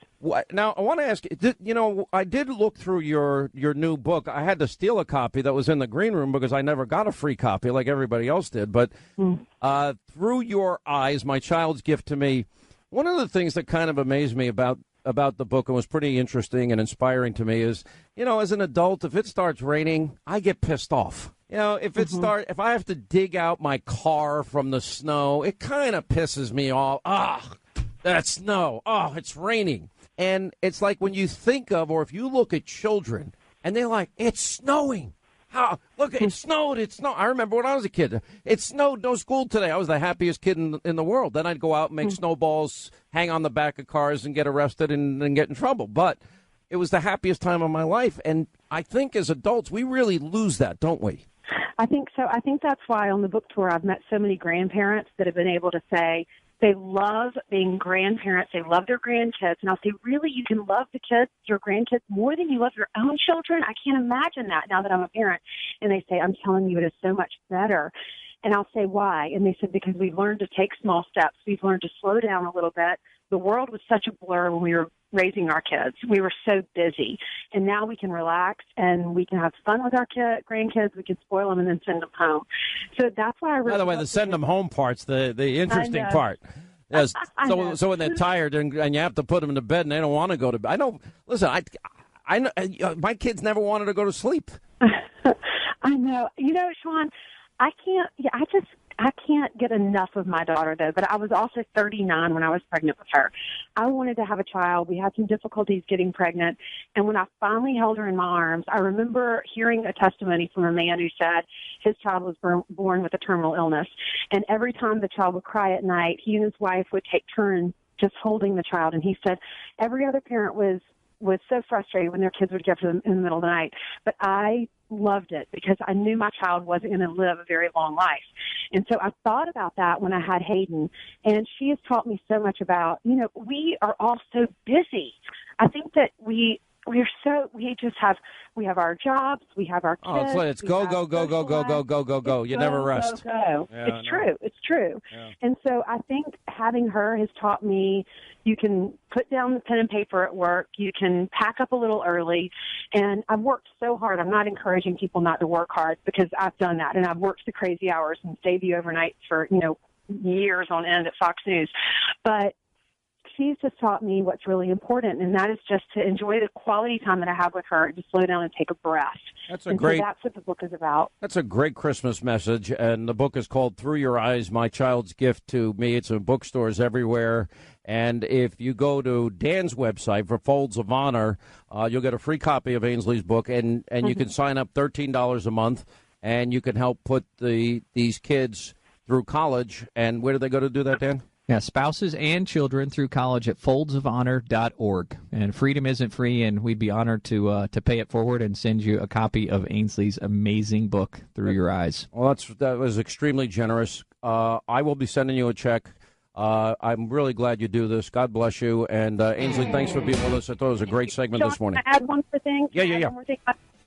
Speaker 1: Now, I want to ask you, I did look through your new book. I had to steal a copy that was in the green room because I never got a free copy like everybody else did. But Through Your Eyes, My Child's Gift to Me, one of the things that kind of amazed me about the book and was pretty interesting and inspiring to me is, as an adult, if it starts raining, I get pissed off. If I have to dig out my car from the snow, it kind of pisses me off. That snow. Oh, it's raining. And it's like when you think of, or if you look at children, and they're like, it's snowing. How? Look, it snowed. It snowed. I remember when I was a kid. It snowed. No school today. I was the happiest kid in the world. Then I'd go out and make snowballs, hang on the back of cars, and get arrested and get in trouble. But it was the happiest time of my life. And I think as adults, we really lose that, don't we?
Speaker 3: I think so. I think that's why on the book tour I've met so many grandparents that have been able to say, they love being grandparents. They love their grandkids. And I'll say, really, you can love your grandkids more than you love your own children? I can't imagine that now that I'm a parent. And they say, I'm telling you, it is so much better. And I'll say, why? And they said, because we've learned to take small steps. We've learned to slow down a little bit. The world was such a blur when we were raising our kids. We were so busy. And now we can relax and we can have fun with our grandkids. We can spoil them and then send them home. So that's why I really...
Speaker 1: By the way, the send them home part's the interesting part. Yes. So when they're tired and you have to put them to bed and they don't want to go to bed. I know. Listen, I know my kids never wanted to go to sleep.
Speaker 3: I know. Sean, I can't get enough of my daughter, though. But I was also 39 when I was pregnant with her. I wanted to have a child. We had some difficulties getting pregnant. And when I finally held her in my arms, I remember hearing a testimony from a man who said his child was born with a terminal illness. And every time the child would cry at night, he and his wife would take turns just holding the child. And he said every other parent was so frustrated when their kids would get to them in the middle of the night. But I loved it because I knew my child wasn't going to live a very long life. And so I thought about that when I had Hayden. And she has taught me so much about, we are all so busy. I think that we have our jobs, we have our kids.
Speaker 1: Oh, it's go. You never rest.
Speaker 3: Go.
Speaker 1: Yeah,
Speaker 3: It's true.
Speaker 1: Yeah.
Speaker 3: And so I think having her has taught me you can put down the pen and paper at work. You can pack up a little early. And I've worked so hard. I'm not encouraging people not to work hard because I've done that. And I've worked the crazy hours and stayed the overnight for, years on end at Fox News. But she's just taught me what's really important, and that is just to enjoy the quality time that I have with her and to slow down and take a breath.
Speaker 1: That's
Speaker 3: so that's what the book is about.
Speaker 1: That's a great Christmas message, and the book is called Through Your Eyes, My Child's Gift to Me. It's in bookstores everywhere, and if you go to Dan's website for Folds of Honor, you'll get a free copy of Ainsley's book, and you can sign up $13 a month, and you can help put these kids through college. And where do they go to do that, Dan?
Speaker 27: Yeah, spouses and children through college at foldsofhonor.org. And freedom isn't free, and we'd be honored to pay it forward and send you a copy of Ainsley's amazing book, Through Your Eyes.
Speaker 1: Well, that was extremely generous. I will be sending you a check. I'm really glad you do this. God bless you. And Ainsley, thanks for being with us. I thought it was a great segment this morning.
Speaker 3: Can I add one more thing?
Speaker 1: Yeah.
Speaker 3: One more thing?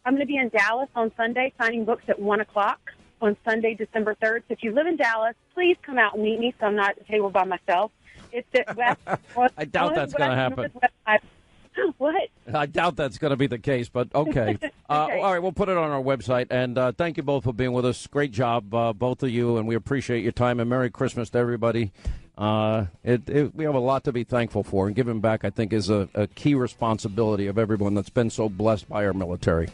Speaker 3: I'm going to be in Dallas on Sunday signing books at 1 o'clock. On Sunday, December 3rd. So if you live in Dallas, please come out and meet me so I'm not at the table by myself. It's at West.
Speaker 1: I doubt that's going to happen.
Speaker 3: What?
Speaker 1: I doubt that's going to be the case, but okay.
Speaker 3: Okay.
Speaker 1: All right, we'll put it on our website. And thank you both for being with us. Great job, both of you, and we appreciate your time. And Merry Christmas to everybody. We have a lot to be thankful for, and giving back, I think, is a key responsibility of everyone that's been so blessed by our military.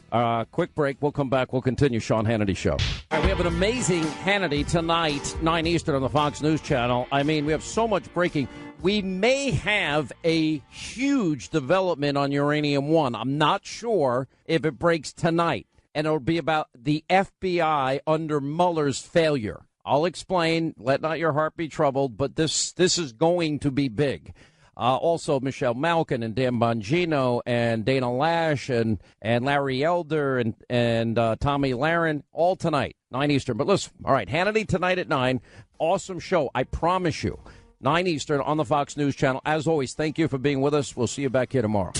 Speaker 1: Quick break. We'll come back. We'll continue Sean Hannity Show. All right, we have an amazing Hannity tonight, 9 Eastern on the Fox News Channel. I mean, we have so much breaking. We may have a huge development on Uranium One. I'm not sure if it breaks tonight, and it'll be about the FBI under Mueller's failure. I'll explain. Let not your heart be troubled. But this is going to be big. Also, Michelle Malkin and Dan Bongino and Dana Lash and Larry Elder and Tommy Lahren, all tonight, 9 Eastern. But listen, all right, Hannity tonight at 9. Awesome show, I promise you. 9 Eastern on the Fox News Channel. As always, thank you for being with us. We'll see you back here tomorrow.